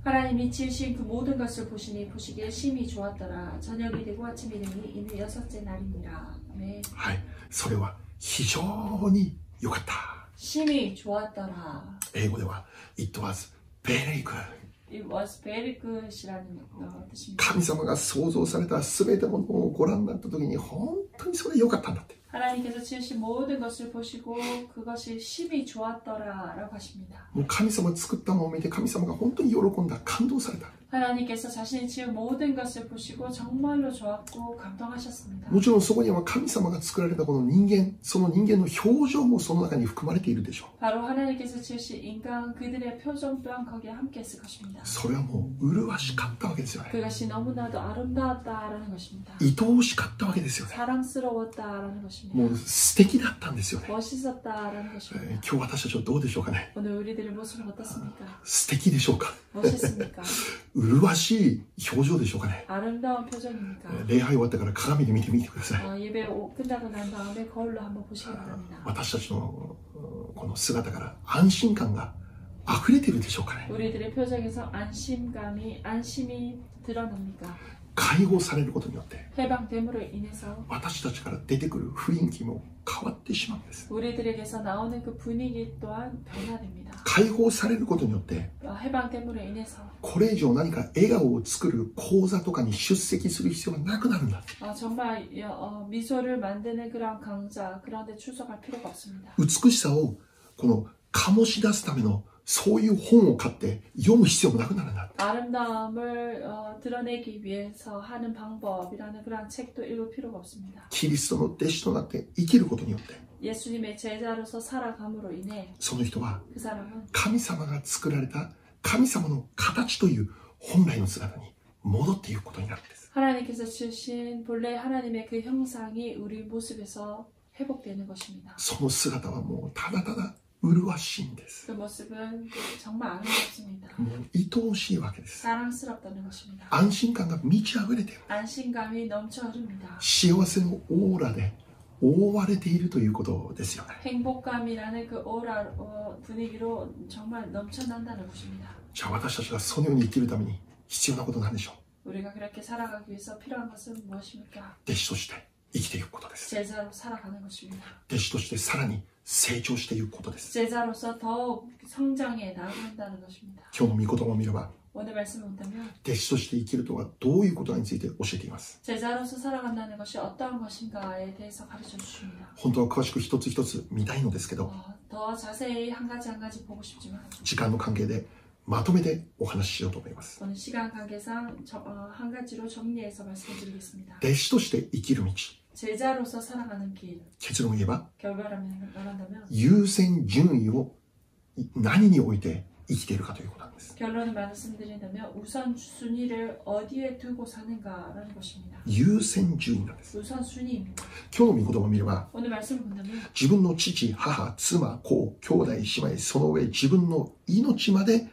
Speaker 2: 하나님이 지으신 그 모든 것을 보시니 보시기에 심히 좋았더라. 저녁이 되고 아침이 되니 이는 여섯째 날이니라. 아멘.
Speaker 1: はい、それは非常に良かった。
Speaker 2: 심히 좋았더라.
Speaker 1: 英語では It was very good。
Speaker 2: It was very good이라는 뜻입니다.
Speaker 1: 神様が創造された全てのものをご覧になった時に本当にそれ良かったんだって。
Speaker 2: 하나님께서 지으신 모든 것을 보시고 그것이 심히 좋았더라라고 하십니다.
Speaker 1: もう神様作ったものを見て神様が本当に喜んだ、感動された。
Speaker 2: 하나님께서 자신이 지은 모든 것을 보시고 정말로 좋았고 감동하셨습니다.
Speaker 1: もちろんそこには神様が作られたこの人間、その人間の表情もその中に含まれているでしょう。
Speaker 2: 바로 하나님께서 지으신 인간 그들의 표정 또한 거기에 함께 있을 것입니다.
Speaker 1: それはもう麗しかったわけですよね。
Speaker 2: 그것이 너무나도 아름다웠다라는 것입니다.
Speaker 1: 愛おしかったわけですよね。
Speaker 2: 사랑스러웠다라는 것입니다.
Speaker 1: もう素敵だったんですよね。
Speaker 2: 멋있었다라는 것입니다.
Speaker 1: 今日私たちはどうでしょうかね。
Speaker 2: 오늘 우리들의 모습은 어떻습니까?
Speaker 1: 素敵でしょうか。
Speaker 2: 멋있습니까?
Speaker 1: 麗しい表情でしょうかね。
Speaker 2: 아름다운 표정입니까?
Speaker 1: 礼拝終わってから鏡で見てみてください。
Speaker 2: 예배 끝나고 난 다음에 거울로 한번 보시기 바랍니다.
Speaker 1: 私たちのこの姿から安心感が溢れているでしょうかね。
Speaker 2: 우리들의 표정에서 안심이 드러납니까?
Speaker 1: 解放されることによって
Speaker 2: 해방됨으로 인해서
Speaker 1: 私たちから出てくる雰囲気も変わってしまうんです。
Speaker 2: 우리들에게서 나오는 그 분위기 또한 변화됩니다.
Speaker 1: 解放されることによって
Speaker 2: 해방됨으로 인해서
Speaker 1: これ以上何か笑顔を作る講座とかに出席する必要がなくなるんだ。
Speaker 2: 정말 미소를 만드는 그런 강좌 그런 데 출석할 필요가 없습니다.
Speaker 1: 美しさをこの醸し出すためのそういう本を買って読む必要もなくなるんだ。
Speaker 2: 아름다움을 드러내기 위해서 하는 방법이라는 그런 책도 읽을 필요가 없습니다.
Speaker 1: キリストの弟子となって生きることによって
Speaker 2: 예수님의 제자로서 살아감으로 인해
Speaker 1: その人は
Speaker 2: 그 사람은
Speaker 1: 神様が作られた神様の形という本来の姿に戻っていくことになるんです。
Speaker 2: 하나님께서 주신 본래 하나님의 그 형상이 우리 모습에서 회복되는 것입니다.
Speaker 1: その姿はもうただただ麗しいんです。
Speaker 2: 그 모습은 정말 아름답습니다.
Speaker 1: もう愛おしいわけです。
Speaker 2: 사랑스럽다는 것입니다.
Speaker 1: 安心感が満ち溢れている。
Speaker 2: 안심감이 넘쳐 흐릅니다.
Speaker 1: 幸せのオーラで覆われているということですよね。
Speaker 2: 행복감이라는 그 오라 분위기로 정말 넘쳐난다는 것입니다.
Speaker 1: じゃあ私たちがそのように生きるために必要なことなんでしょう。
Speaker 2: 우리가 그렇게 살아가기 위해서 필요한 것은 무엇입니까?
Speaker 1: 弟子として生きていくことです。
Speaker 2: 제자로 살아가는 것입니다.
Speaker 1: 弟子としてさらに成長していくことです。
Speaker 2: 제자로서 더욱 성장해 나아간다는 것입니다.
Speaker 1: 今日の御言葉を見れば
Speaker 2: 오늘 말씀을 본다면
Speaker 1: 弟子として生きるとはどういうことについて教えています。
Speaker 2: 제자로서 살아간다는 것이 어떠한 것인가에 대해서 가르쳐 주십니다.
Speaker 1: 本当は詳しく一つ一つ見たいのですけど、
Speaker 2: 더 자세히 한 가지 한 가지 보고 싶지만
Speaker 1: 時間の関係でまとめてお話ししようと思います。
Speaker 2: 오늘 시간 관계상 한 가지로 정리해서 말씀드리겠습니다.
Speaker 1: 弟子として生きる道、
Speaker 2: 제자로서 살아가는 길.
Speaker 1: 結論を言えば
Speaker 2: 결과를 말한다면
Speaker 1: 優先順位を何に置いて生きているかということなんです。
Speaker 2: 결론을 말씀드린다면 우선순위를 어디에 두고 사는가라는 것입니다.
Speaker 1: 優先順位なんです。
Speaker 2: 우선순위입니다.
Speaker 1: 今日の御言葉を見れば
Speaker 2: 오늘 말씀을 본다면
Speaker 1: 自分の父、母、妻、子、兄弟、姉妹、その上自分の命まで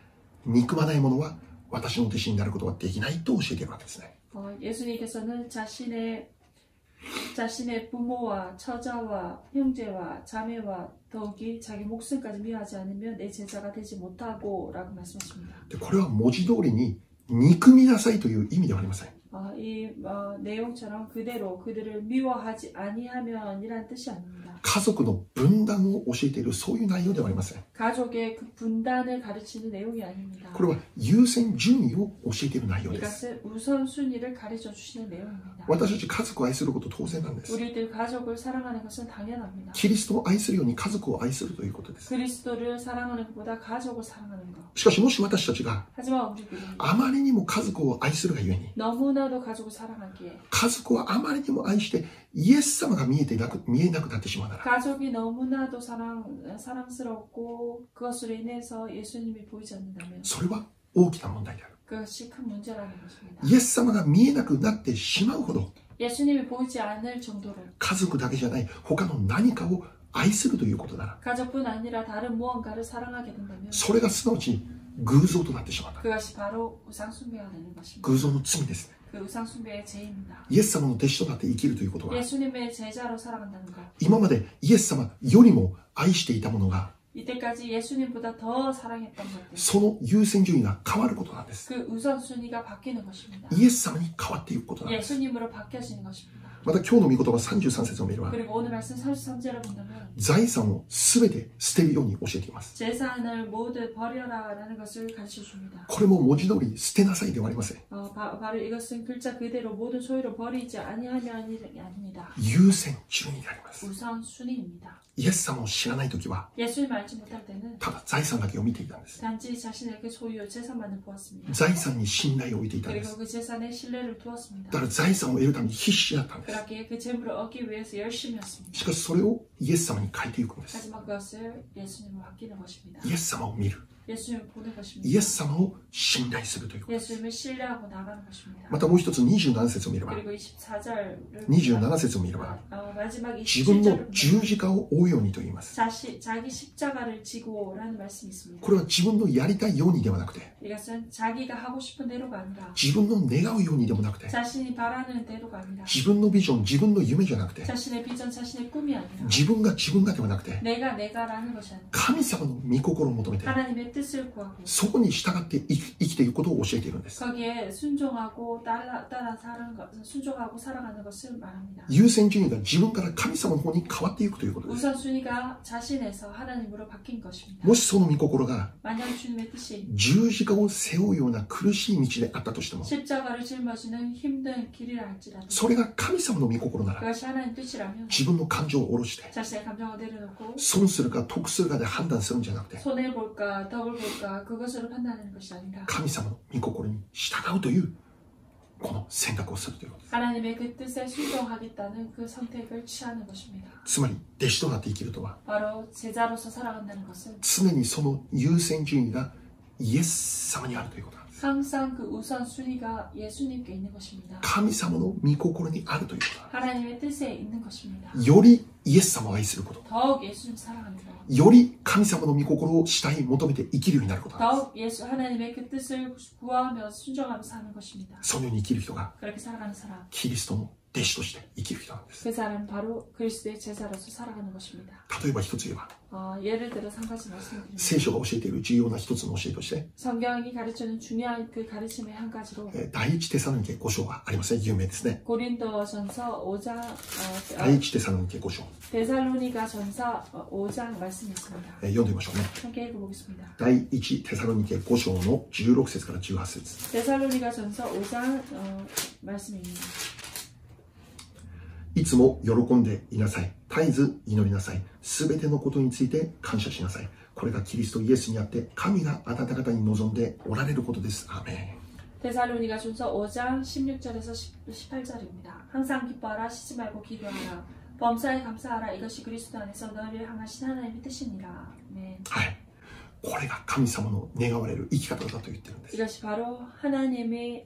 Speaker 1: 憎まない者は私の弟子になることはできないと教えているわけですね。
Speaker 2: 예수님께서는 자신의 부모와 처자와 형제와 자매와 더욱이 자기 목숨까지 미워하지 않으면 내 제자가 되지 못하고 라고 말씀하십니다.
Speaker 1: でこれは文字通りに憎みなさいという意味ではありません。
Speaker 2: 이 내용처럼 그대로 그들을 미워하지 아니하면이란 뜻이 아닙니다.
Speaker 1: 家族の分断を教えているそういう内容ではありません。
Speaker 2: 가족의 그 분단을 가르치는 내용이 아닙니다.
Speaker 1: これは優先順位を教えている内容です。
Speaker 2: 이것은 우선순위를 가르쳐 주시는 내용입니다.
Speaker 1: 私たち家族を愛すること当然なんです。
Speaker 2: 우리들 가족을 사랑하는 것은 당연합니다.
Speaker 1: キリストを愛するように家族を愛するということです。
Speaker 2: 그리스도를 사랑하는 것보다 가족을 사랑하는 것.
Speaker 1: しかしもし私たちが
Speaker 2: 하지만 우리들이
Speaker 1: あまりにも家族を愛するがゆえに
Speaker 2: 너무나도 가족을 사랑하기에
Speaker 1: 家族をあまりにも愛してイエス様が見えなくなってしまうなら
Speaker 2: 가족이 너무나도 사랑스럽고 그것으로 인해서 예수님이 보이지 않는다면
Speaker 1: それは大きな問題である。
Speaker 2: 그것이 큰 문제라는 것입니다.
Speaker 1: イエス様が見えなくなってしまうほど
Speaker 2: 예수님이 보이지 않을 정도로
Speaker 1: 家族だけじゃない他の何かを愛するということなら
Speaker 2: 가족뿐 아니라 다른 무언가를 사랑하게 된다면
Speaker 1: それがすなわち偶像となってしまうんだ。
Speaker 2: 그것이 바로 우상숭배가 되는 것입니다.
Speaker 1: 偶像の罪ですね。
Speaker 2: 그 우상숭배의 죄입니다.
Speaker 1: イエス様の弟子となって生きるということは
Speaker 2: 예수님의 제자로 살아간다는 것.
Speaker 1: 今までイエス様よりも愛していたものが
Speaker 2: 이때까지 예수님보다 더 사랑했던 것들.
Speaker 1: その優先順位が変わることなんです。
Speaker 2: 그 우선순위가 바뀌는 것입니다.
Speaker 1: イエス様に変わっていくことなんです。
Speaker 2: 예수님으로 바뀌어지는 것입니다.
Speaker 1: また今日の御言葉33節を見れば、
Speaker 2: 그리고 오늘 말씀 33절을 본다면
Speaker 1: 財産をすべて捨てるように教えています。
Speaker 2: 재산을 모두 버려라라는 것을 가르쳐 줍니다.
Speaker 1: これも文字通り捨てなさいではありません。
Speaker 2: 바로 이것은 글자 그대로 모든 소유를 버리지 아니하면이 아닙니다.
Speaker 1: 優先順位であります。
Speaker 2: 우선순위입니다.
Speaker 1: イエス様を知らないときは、
Speaker 2: 예수님을 알지 못할 때는
Speaker 1: ただ財産だけを見ていたんです。
Speaker 2: 단지 자신의 그 소유 재산만을 보았습니다.
Speaker 1: 財産に信頼を置いていたんで
Speaker 2: 그리고
Speaker 1: す。
Speaker 2: 그 재산에 신뢰를 두었습니다.
Speaker 1: だから財産を得るために必死だったんです。
Speaker 2: 그렇게 그 재물을 얻기 위해서 열심히였습니다.
Speaker 1: しかしそれをイエス様に変えていくんです。
Speaker 2: 하지만 그것을 예수님으로 바뀌는 것입니다.
Speaker 1: イエス様を見る。
Speaker 2: 예수님을 보는 것입니다.
Speaker 1: イエス様を信頼するということです。
Speaker 2: 예수님을 신뢰하고 나가는 것입니다.
Speaker 1: またもう一つ27節を見れば、
Speaker 2: 그리고 24절을
Speaker 1: 27節を見れば、
Speaker 2: 마지막
Speaker 1: 自分の
Speaker 2: 27절을
Speaker 1: 十字架を追うようにと言います。
Speaker 2: 자기 십자가를 지고라는 말씀이 있습니다.
Speaker 1: これは自分のやりたいようにではなくて、
Speaker 2: 이것은 자기가 하고 싶은 대로가 아니라
Speaker 1: 自分の願うようにでもなくて、
Speaker 2: 자신이 바라는 대로가 아니라
Speaker 1: 自分のビジョン、自分の夢じゃなくて、
Speaker 2: 자신의 비전, 자신의 꿈이 아니라
Speaker 1: 自分がではなくて、
Speaker 2: 내가라는 것이 아니라
Speaker 1: 神様の御心を求めて、
Speaker 2: 하나님의 뜻을 구하고
Speaker 1: そこに従って生きていくことを教えているんです。
Speaker 2: 거기에 순종하고 순종하고 살아가는 것을 말합니다.
Speaker 1: 優先順位が自分から神様の方に変わっていくということです。
Speaker 2: 우선순위가 자신에서 하나님으로 바뀐 것입니다.
Speaker 1: もしその御心が
Speaker 2: 만약 주님의 뜻이
Speaker 1: 十字架を背負うような苦しい道であったとしても、
Speaker 2: 십자가를 짊어지는 힘든 길이라 할지라도
Speaker 1: それが神様の御心なら、
Speaker 2: 그것이 하나님 뜻이라면
Speaker 1: 自分の感情を下ろして、
Speaker 2: 자신의 감정을 내려놓고
Speaker 1: 損するか得するかで判断するんじゃなくて、
Speaker 2: 손해볼까 덕을 볼까 그것으로 판단하는 것이 아니라
Speaker 1: 神様の御心に従うというこの選択をするということです。
Speaker 2: 하나님의 그 뜻에 순종하겠다는 그 선택을 취하는 것입니다.
Speaker 1: つまり弟子となって生きるとは、
Speaker 2: 바로 제자로서 살아간다는 것은
Speaker 1: 常にその優先順位がイエス様にあるということなんです。
Speaker 2: 항상 그 우선순위가 예수님께 있는 것입니다.
Speaker 1: 神様の御心にあるということ
Speaker 2: 하나님의 뜻에 있는 것입니다.
Speaker 1: よりイエス様を愛すること、
Speaker 2: 더욱 예수님 사랑하는 것,
Speaker 1: より神様の御心をしたい求めて生きるようになることなんです。
Speaker 2: 더욱 하나님의 그 뜻을 구하며 순종하며 사는 것입니다.
Speaker 1: そのように生きる人が
Speaker 2: 그렇게 살아가는 사람,
Speaker 1: キリストの弟子として生きる人なんです。
Speaker 2: 그 사람은 바로 그리스도의 제자로서 살아가는 것입니다.
Speaker 1: 例えば一つ言えば、
Speaker 2: 예를 들어서 한 가지 말씀드립니다.
Speaker 1: 聖書が教えている重要な一つの教えとして、
Speaker 2: 성경이 가르치는 중요한 그 가르침의 한 가지로
Speaker 1: 第一テサロニケ5章がありますね。有名ですね。
Speaker 2: 고린도전서 5장
Speaker 1: 第一テサロニケ5章、
Speaker 2: 데살로니가전서 5장 말씀이 있습니다.
Speaker 1: 読んでみましょうね。
Speaker 2: 함께 읽어보겠습니다.
Speaker 1: 第一テサロニケ5章の16節から18節。
Speaker 2: 데살로니가전서 5장 말씀입니다.
Speaker 1: いつも喜んでいなさい。絶えず祈りなさい。すべてのことについて感謝しなさい。これがキリストイエスにあって神があなた方に望んでおられることです。アーメン。
Speaker 2: 데살로니가전서 5장 16절에서 18절입니다. 항상 기뻐하라, 쉬지 말고 기도하라. 범사에 감사하라. 이것이 그리스도 안에서 너희를 향하신 하나님의 뜻이니라. 네.
Speaker 1: はい。これが神様の願われる生き方だと言ってるんです。
Speaker 2: 이것이 바로 하나님의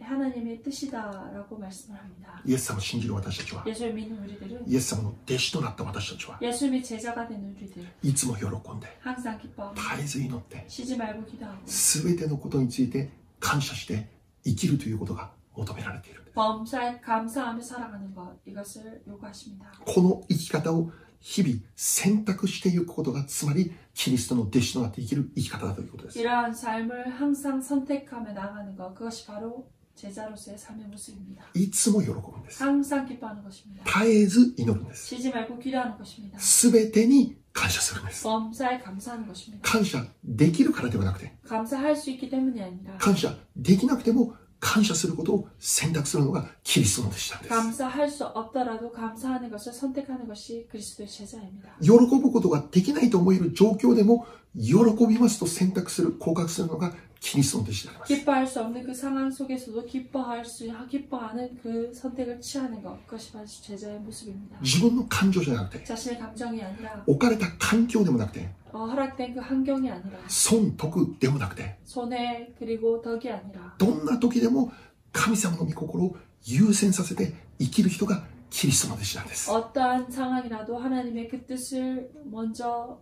Speaker 2: 뜻이다라고 말씀을 합니다.
Speaker 1: イエス様を信じる私たちは、
Speaker 2: 예수를 믿는 우리들은
Speaker 1: イエス様の弟子となった私たちは、
Speaker 2: 예수님의 제자가 된 우리들
Speaker 1: いつも喜んで、
Speaker 2: 항상 기뻐하고
Speaker 1: 絶えず祈って、
Speaker 2: 쉬지 말고 기도하고
Speaker 1: すべてのことについて感謝して生きるということが求められているんです。
Speaker 2: 범사에 감사하며 살아가는 것 이것을 요구하십니다.
Speaker 1: この生き方を日々選択していくことが、つまりキリストの弟子となって生きる生き方だということです。
Speaker 2: 이러한 삶을 항상 선택하며 나가는 것 그것이 바로 제자로서의 삶의 모습입니다.
Speaker 1: いつも喜ぶんです。
Speaker 2: 항상 기뻐하는 것입니다.
Speaker 1: 絶えず祈るんです。
Speaker 2: 쉬지 말고 기도하는 것입니다.
Speaker 1: すべてに感謝するんです。
Speaker 2: 범사에 감사하는 것입니다.
Speaker 1: 感謝できるからではなくて、
Speaker 2: 감사할 수 있기 때문이 아니라
Speaker 1: 感謝できなくても感謝することを選択するのがキリストの弟子なんです。
Speaker 2: 감사할 수 없더라도 감사하는 것을 선택하는 것이 그리스도의 제자입니다.
Speaker 1: 喜ぶことができないと思える状況でも喜びますと選択する、告白するのがキリストの弟子であります。
Speaker 2: 기뻐할 수 없는 그 상황 속에서도 기뻐하는 그 선택을 취하는 것 그것이 바로 제자의 모습입니다.
Speaker 1: 自分の感情じゃなくて、
Speaker 2: 자신의 감정이 아니라
Speaker 1: 置かれた環境でもなくて、
Speaker 2: 허락된 그 환경이 아니라
Speaker 1: 損得でもなくて、
Speaker 2: 손해 그리고 덕이 아니라
Speaker 1: どんな時でも神様の御心を優先させて生きる人がキリストの弟子なんです。
Speaker 2: 어떠한 상황이라도 하나님의 그 뜻을 먼저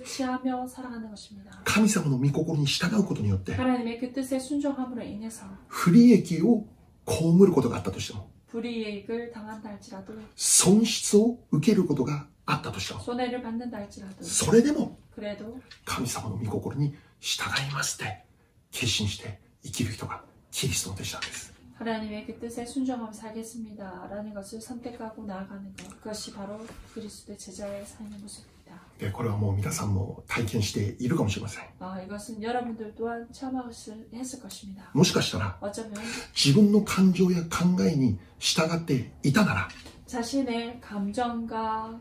Speaker 2: 취하며 살아가는 것입니다.
Speaker 1: 神様の御心に従うことによって
Speaker 2: 하나님의 그 뜻에 순종함으로 인해서
Speaker 1: 不利益を被ることがあったとしても、
Speaker 2: 불이익을 당한다 할지라도
Speaker 1: 損失を受けることがあったとしても、
Speaker 2: 손해를 받는다 할지라도
Speaker 1: それでも
Speaker 2: 그래도
Speaker 1: 神様の御心に従いますって決心して生きる人がキリストの弟子なんです。
Speaker 2: 하나님의 그 뜻에 순종하며 살겠습니다 라는 것을 선택하고 나아가는 것, 그것이 바로 그리스도의 제자의 삶의 모습입니다.
Speaker 1: これはもう皆さんも体験しているかもしれません。
Speaker 2: 이것은 여러분들 또한 체험했을 것입니다.
Speaker 1: もしかしたら
Speaker 2: 어쩌면
Speaker 1: 自分の感情や考えに従っていたなら
Speaker 2: 자신의 감정과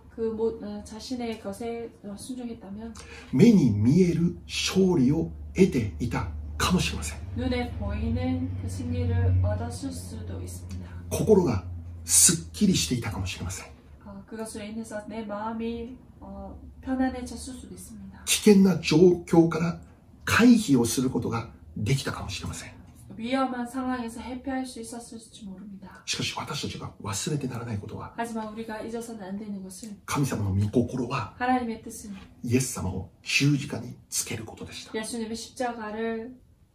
Speaker 2: 자신의 것에 순종했다면
Speaker 1: 目に見える勝利を得ていたかもしれません。
Speaker 2: 눈에 보이는 그 승리를 얻었을 수도 있습니다.
Speaker 1: 心がすっきりしていたかもしれません。
Speaker 2: 그것으로 인해서 내 마음이 편안해졌을 수도 있습니다.
Speaker 1: 危険な状況から回避をすることができたかもしれません。
Speaker 2: 위험한 상황에서 회피할 수 있었을지 모릅니다.
Speaker 1: しかし私たちが忘れてならないことは
Speaker 2: 하지만 우리가 잊어서는 안 되는 것은
Speaker 1: 神様の御心は
Speaker 2: 하나님의 뜻은
Speaker 1: イエス様を十字架につけることでした。
Speaker 2: 예수님의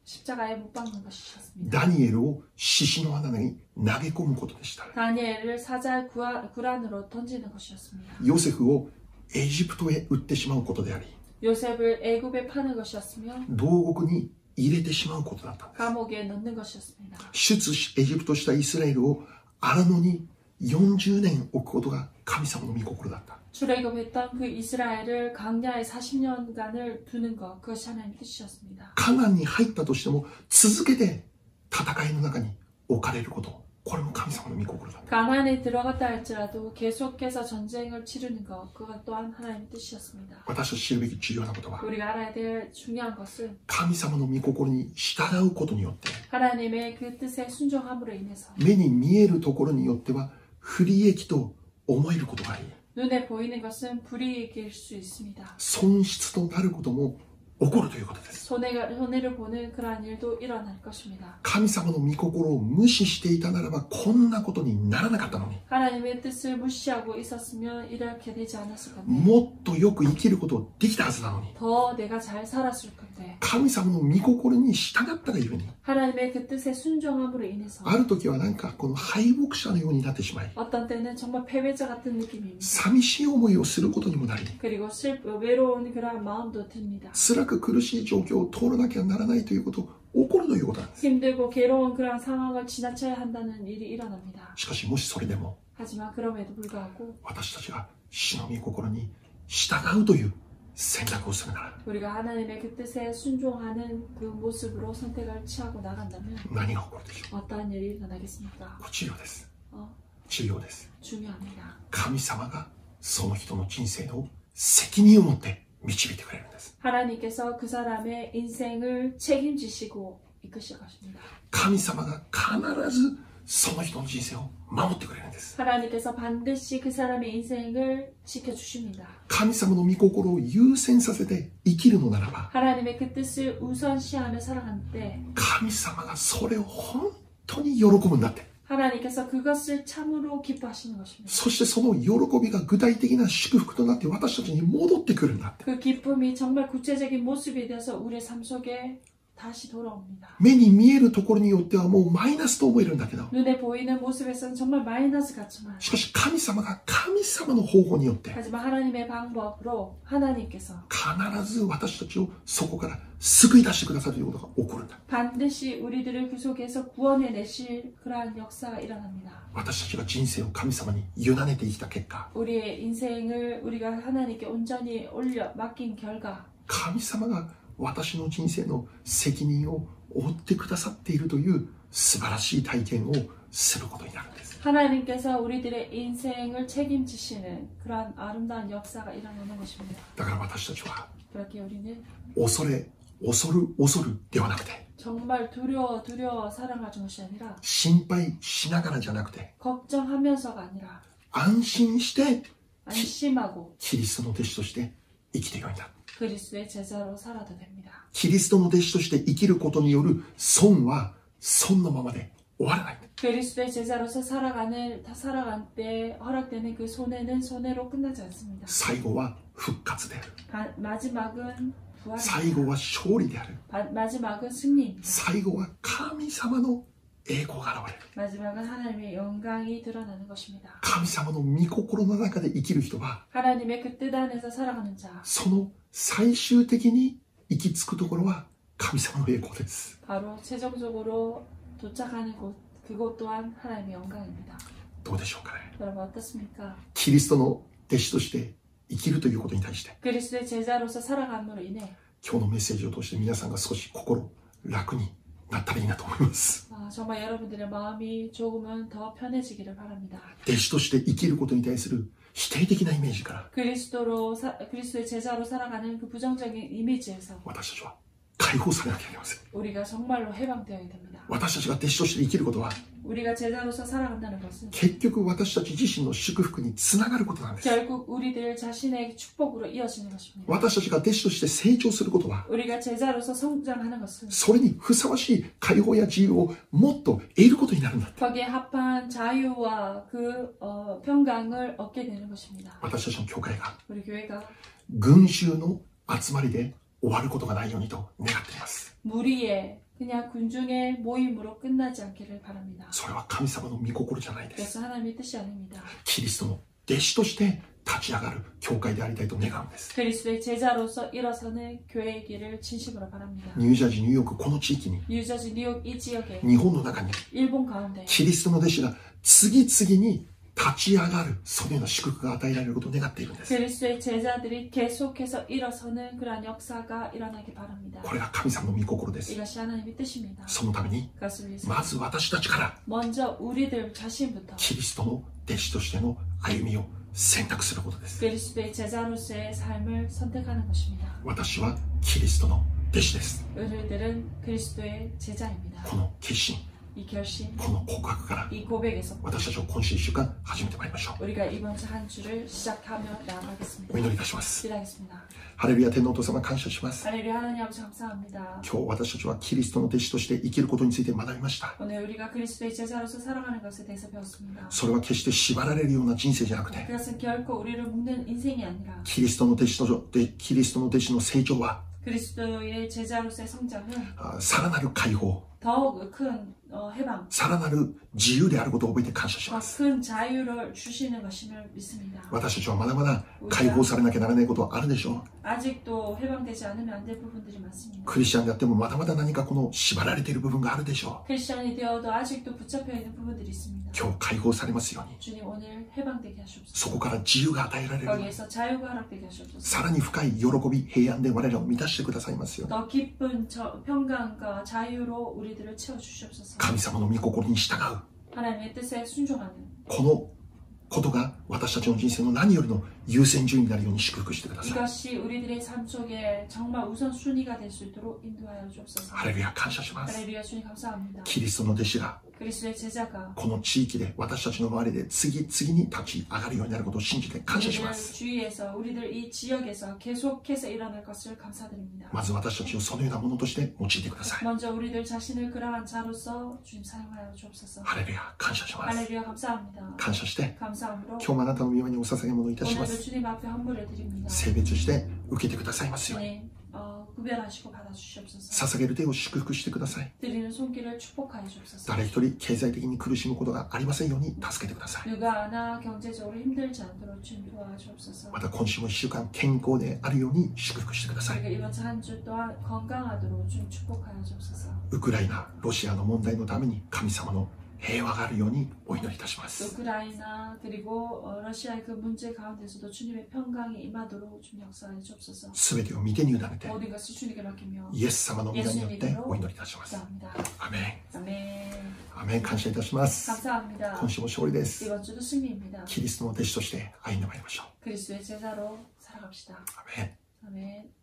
Speaker 2: 십자가에 못 박는 것이었습니다.
Speaker 1: ダニエルを獅子の穴に投げ込むことでした。
Speaker 2: 다니엘을 사자의 구란으로 던지는 것이었습니다.
Speaker 1: ヨセフをエジプトへ売ってしまうことであり、
Speaker 2: 요셉을 애굽에 파는 것이었으며
Speaker 1: 牢獄に入れてしまうことだったんです。
Speaker 2: 감옥에 넣는 것이었습니다.
Speaker 1: 出エジプトしたイスラエルを荒野に40年置くことが神様の御心だった。
Speaker 2: 출애굽했던 그 이스라엘을 광야에 40년간을 두는 것, 그것이 하나님의 뜻이었습니다.
Speaker 1: カナンに入ったとしても続けて戦いの中に置かれること、これも神様の御心だった。
Speaker 2: 가나안에 들어갔다 할지라도 계속해서 전쟁을 치르는 것, 그것 또한 하나님의 뜻이었습니다.
Speaker 1: 私たち知るべき重要なことは
Speaker 2: 우리가 알아야 될 중요한 것은
Speaker 1: 神様の御心に従うことによって
Speaker 2: 하나님의 그 뜻에 순종함으로 인해서
Speaker 1: 目に見えるところによっては不利益と思えることがあり、
Speaker 2: 눈에 보이는 것은 불이익일 수 있습니다.
Speaker 1: 損失となることも起こるということです。
Speaker 2: 손해를 보는 그러한 일도 일어날 것입니다.
Speaker 1: 神様の御心を無視していたならばこんなことにならなかったのに、
Speaker 2: 하나님의 뜻을 무시하고 있었으면 이렇게 되지 않았을 건데
Speaker 1: もっとよく生きることできたはずなのに、
Speaker 2: 더 내가 잘 살았을 건데
Speaker 1: 神様の御心に従ったがゆえに
Speaker 2: 하나님의 그 뜻에 순종함으로 인해서
Speaker 1: ある時はなんかこの敗北者のようになってしまい、
Speaker 2: 어떤 때는 정말 패배자 같은 느낌입니다.
Speaker 1: 寂しい思いをすることにもなり、
Speaker 2: 그리고 외로운 그러한 마음도 듭니다.
Speaker 1: 辛く苦しい状況を通らなきゃならないということ起こるということなんです。
Speaker 2: 힘들고 괴로운 그러한 상황을 지나쳐야 한다는 일이 일어납니다.
Speaker 1: しかしもしそれでも
Speaker 2: 하지만 그럼에도 불구하고
Speaker 1: 私たちが主の御心に従うという選択をするなら
Speaker 2: 우리가 하나님의 그 뜻에 순종하는 그 모습으로 선택을 취하고 나간다면
Speaker 1: 何が起こるでしょう。
Speaker 2: 어떠한 일이 일어나겠습니까?
Speaker 1: これ重要です。
Speaker 2: 어,
Speaker 1: 重要です。
Speaker 2: 중요합니다.
Speaker 1: 神様がその人の人生の責任を持って導いてくれるんです。
Speaker 2: 하나님께서 그 사람의 인생을 책임지시고 이끄실 것입니다.
Speaker 1: 神様が必ずその人の人生を守ってくれるんです。
Speaker 2: 하나님께서 반드시 그 사람의 인생을 지켜주십니다.
Speaker 1: 神様の御心を優先させて生きるのならば、
Speaker 2: 하나님의 그 뜻을 우선시하며 살아갈 때
Speaker 1: 神様がそれを本当に喜ぶんだって。
Speaker 2: 하나님께서 그것을 참으로 기뻐하시는 것입니다.
Speaker 1: そしてその喜びが具体的な祝福となって私たちに戻ってくるんだって。
Speaker 2: 그 기쁨이 정말 구체적인 모습이 되어서 우리의 삶 속에 다시 돌아옵니다.
Speaker 1: 目に見えるところによってはもうマイナスと思えるんだけど、
Speaker 2: 눈에 보이는 모습에서는 정말 마이너스 같지만
Speaker 1: しかし神様が神様の方法によって
Speaker 2: 하지만 하나님의 방법으로 하나님께서
Speaker 1: 必ず私たちをそこから救い出してくださるということが起こるんだ。
Speaker 2: 반드시 우리들을 그 속에서 구원해내실 그러한 역사가 일어납니다.
Speaker 1: 私たちが人生を神様に委ねて生きた結果、
Speaker 2: 우리의 인생을 우리가 하나님께 온전히 올려 맡긴 결과
Speaker 1: 神様が私の人生の責任を負ってくださっているという素晴らしい体験をすることになるんです。
Speaker 2: 하나님께서 우리들의 인생을 책임지시는 그러한 아름다운 역사가 일어나는 것입니다.
Speaker 1: だから私たちは
Speaker 2: 그렇게 우리는
Speaker 1: 恐るではなくて、
Speaker 2: 정말 두려워 살아가는 것이 아니라
Speaker 1: 心配しながらじゃなくて、
Speaker 2: 걱정하면서가 아니라
Speaker 1: 安心して
Speaker 2: 안심하고
Speaker 1: キリストの弟子として生きていくようになる。
Speaker 2: 그리스도의 제자로 살아도 됩니다.
Speaker 1: キリストの弟子として生きることによる損は損のままで終わらない。
Speaker 2: 그리스도의 제자로서 살아갈 때 허락되는 그 손해는 손해로 끝나지 않습니다.
Speaker 1: 最後は復活である。
Speaker 2: 마지막은
Speaker 1: 最後
Speaker 2: 부활입니다.
Speaker 1: は勝利である。
Speaker 2: 마지막은 승리입니다.
Speaker 1: 最後は神様の栄光が現れる。
Speaker 2: 마지막은 하나님의 영광이 드러나는 것입니다.
Speaker 1: 神様の御心の中で生きる人は
Speaker 2: 하나님의 그 뜻 안에서 살아가는 자,
Speaker 1: その最終的に行き着くところは神様の栄光です。
Speaker 2: 바로 최종적으로 도착하는 곳, 그것 또한 하나님의 영광입니다.
Speaker 1: どうでしょうかね。
Speaker 2: 여러분 어떻습니까?
Speaker 1: キリストの弟子として生きるということに対して、
Speaker 2: 그리스도의 제자로서 살아감으로 인해
Speaker 1: 今日のメッセージを通して皆さんが少し心楽になったらいいなと思います。
Speaker 2: 정말 여러분들의 마음이 조금은 더 편해지기를 바랍니다.
Speaker 1: 弟子として生きることに対する否定的なイメージから、
Speaker 2: 그리스도의 제자로 살아가는 그 부정적인 이미지에서
Speaker 1: 私たちは解放されなきゃいけません。
Speaker 2: 우리가 정말로 해방되어야 됩니다.
Speaker 1: 私たちが弟子として生きることは、
Speaker 2: 우리가 제자로서 살아간다는 것은
Speaker 1: 結局私たち自身の祝福につながることなんです。
Speaker 2: 결국 우리들 자신의 축복으로 이어지는 것입니다.
Speaker 1: 私たちが弟子として成長することは、
Speaker 2: 우리가 제자로서 성장하는 것은
Speaker 1: それにふさわしい解放や自由をもっと得ることになるんだ。
Speaker 2: 거기에 합한 자유와 그 평강을 얻게 되는 것입니다.
Speaker 1: 私たちの教会が
Speaker 2: 우리 교회가
Speaker 1: 群衆の集まりで終わることがないようにと願っています。
Speaker 2: 무리의 그냥 군중의 모임으로 끝나지 않기를 바랍니다.
Speaker 1: それは神様の御心じゃないです。
Speaker 2: 그래서 하나님의 뜻이 아닙니다.
Speaker 1: キリストの弟子として立ち上がる教会でありたいと願うんです。
Speaker 2: 그리스도의 제자로서 일어서는 교회이기를 진심으로 바랍니다.
Speaker 1: ニュージャージー、ニューヨーク、この地域に、
Speaker 2: 뉴저지, 뉴욕 이 지역에
Speaker 1: 日本の中に、
Speaker 2: 일본 가운데
Speaker 1: キリストの弟子が次々に立ち上がる、そのような祝福が与えられることを願っているんです。
Speaker 2: 그리스도의 제자들이 계속해서 일어서는 그러한 역사가 일어나기 바랍니다.
Speaker 1: これが神様の御心です。
Speaker 2: 이것이 하나님의 뜻입니다.
Speaker 1: そのために、
Speaker 2: 그것을 위해서
Speaker 1: まず私たちから
Speaker 2: 먼저 우리들 자신부터
Speaker 1: キリストの弟子としての歩みを選択することです。
Speaker 2: 그리스도의 제자로서의 삶을 선택하는 것입니다.
Speaker 1: 私はキリストの弟子です。
Speaker 2: 우리들은 그리스도의 제자입니다.
Speaker 1: この決心、
Speaker 2: 이 결심,
Speaker 1: この告白から
Speaker 2: 이 고백에서
Speaker 1: 私たちは今週1週間始めてまいりましょう。
Speaker 2: 우리가 이번 주 한 주를 시작하며 나아가겠습니다.
Speaker 1: お祈りいたします。
Speaker 2: 기도하겠습니다.
Speaker 1: ハレルヤ天皇お父様感謝します。
Speaker 2: 할렐루야 하나님 아버지 감사합니다.
Speaker 1: 今日私たちはキリストの弟子として生きることについて学びました。
Speaker 2: 오늘 우리가 그리스도의 제자로서 살아가는 것에 대해서 배웠습니다.
Speaker 1: それは決して縛られるような人生じゃなくて、
Speaker 2: 그것은 결코 우리를 묶는 인생이 아니라
Speaker 1: キリストの弟子の成長は
Speaker 2: 그리스도의 제자로서의 성장은
Speaker 1: さらなる解放、
Speaker 2: 더욱 큰 해방,
Speaker 1: さらなる自由であることを覚えて感謝し
Speaker 2: 더
Speaker 1: ます。
Speaker 2: 큰 자유를 주시는 것임을 믿습니다.
Speaker 1: 私たちはまだまだ解放されなきゃならないことはあるでしょう。
Speaker 2: 아직도 해방되지 않으면 안 될 부분들이 많습니다.
Speaker 1: クリスチャンであってもまだまだ何かこの縛られている部分があるでしょ
Speaker 2: 크리스천이 되어도 아직도 붙잡혀 있는 부분들이 있습니다.
Speaker 1: う。今日解放されますように、
Speaker 2: 주님 오늘 해방되게 하시옵소서.
Speaker 1: そこから自由が与えられるように、
Speaker 2: 거기에서 자유가 허락되게 하시옵소서.
Speaker 1: さらに深い喜び、平安で我らを満たしてくださいますように。
Speaker 2: 더 깊은 평강과 자유로 우리들을 채워주시옵소서.
Speaker 1: 神様の御心に従う、
Speaker 2: 하나님의 뜻에 순종하는
Speaker 1: このことが私たちの人生の何よりの優先順位になるように祝福してください。
Speaker 2: 이것이 우리들의 삶 속에 정말 우선순위가 될 수 있도록 인도하여 주옵소서.
Speaker 1: ハレルヤ感謝します。
Speaker 2: 할렐루야 주님 감사합니다.
Speaker 1: キリストの弟子が
Speaker 2: 그리스도의 제자가
Speaker 1: この地域で私たちの周りで次々に立ち上がるようになることを信じて感謝しま
Speaker 2: 우리들
Speaker 1: す。
Speaker 2: 주위에서 우리들 이 지역에서 계속해서 일어날 것을 감사드립니다.
Speaker 1: まず私たちをそのようなものとして用いてください。
Speaker 2: 먼저 우리들 자신을 그러한 자로서 주님 사용하여 주옵소서.
Speaker 1: ハレルヤ感謝します。
Speaker 2: 할렐루야 감사합니다.
Speaker 1: 感謝して
Speaker 2: 감사함으로
Speaker 1: 今日もあなたの御前にお捧げ物をいたしま
Speaker 2: 오늘도
Speaker 1: す。
Speaker 2: 주님 앞에 헌물을 드립니다.
Speaker 1: 性別して受けてくださいますように。
Speaker 2: 주님 구별하시고 받아주시옵소서.
Speaker 1: 捧げる手を祝福してください。
Speaker 2: 드리는 손길을 축복하여 주옵소서.
Speaker 1: 誰一人経済的に苦しむことがありませんように助けてください。
Speaker 2: 누가 하나 경제적으로 힘들지 않도록 주님 도와주옵소서.
Speaker 1: また今週も1週間健康であるように祝福してください。
Speaker 2: 우리가 이번 주 한 주 또한 건강하도록 주님 축복하여 주옵소서.
Speaker 1: ウクライナ、ロシアの問題のために神様の平和があるようにお祈りいたします。
Speaker 2: 우크라이나 그리고 러시아의 그 문제 가운데서도 주님의 평강이 임하도록 주님 역사해 주옵소서.
Speaker 1: すべてを見て委ねて
Speaker 2: 모든 것을 주님께 맡기며
Speaker 1: イエス様の皆によってお祈りいたします。
Speaker 2: 감사합니다.
Speaker 1: アメ
Speaker 2: 아멘.
Speaker 1: ン。アメン。感謝いたします。
Speaker 2: 감사합니다.
Speaker 1: 今週も勝利です。
Speaker 2: 이번 주도 승리입니다.
Speaker 1: キリストの弟子として歩んでまいりましょう。
Speaker 2: 그리스도의 제자로 살아갑시다.
Speaker 1: アメン。
Speaker 2: 아멘.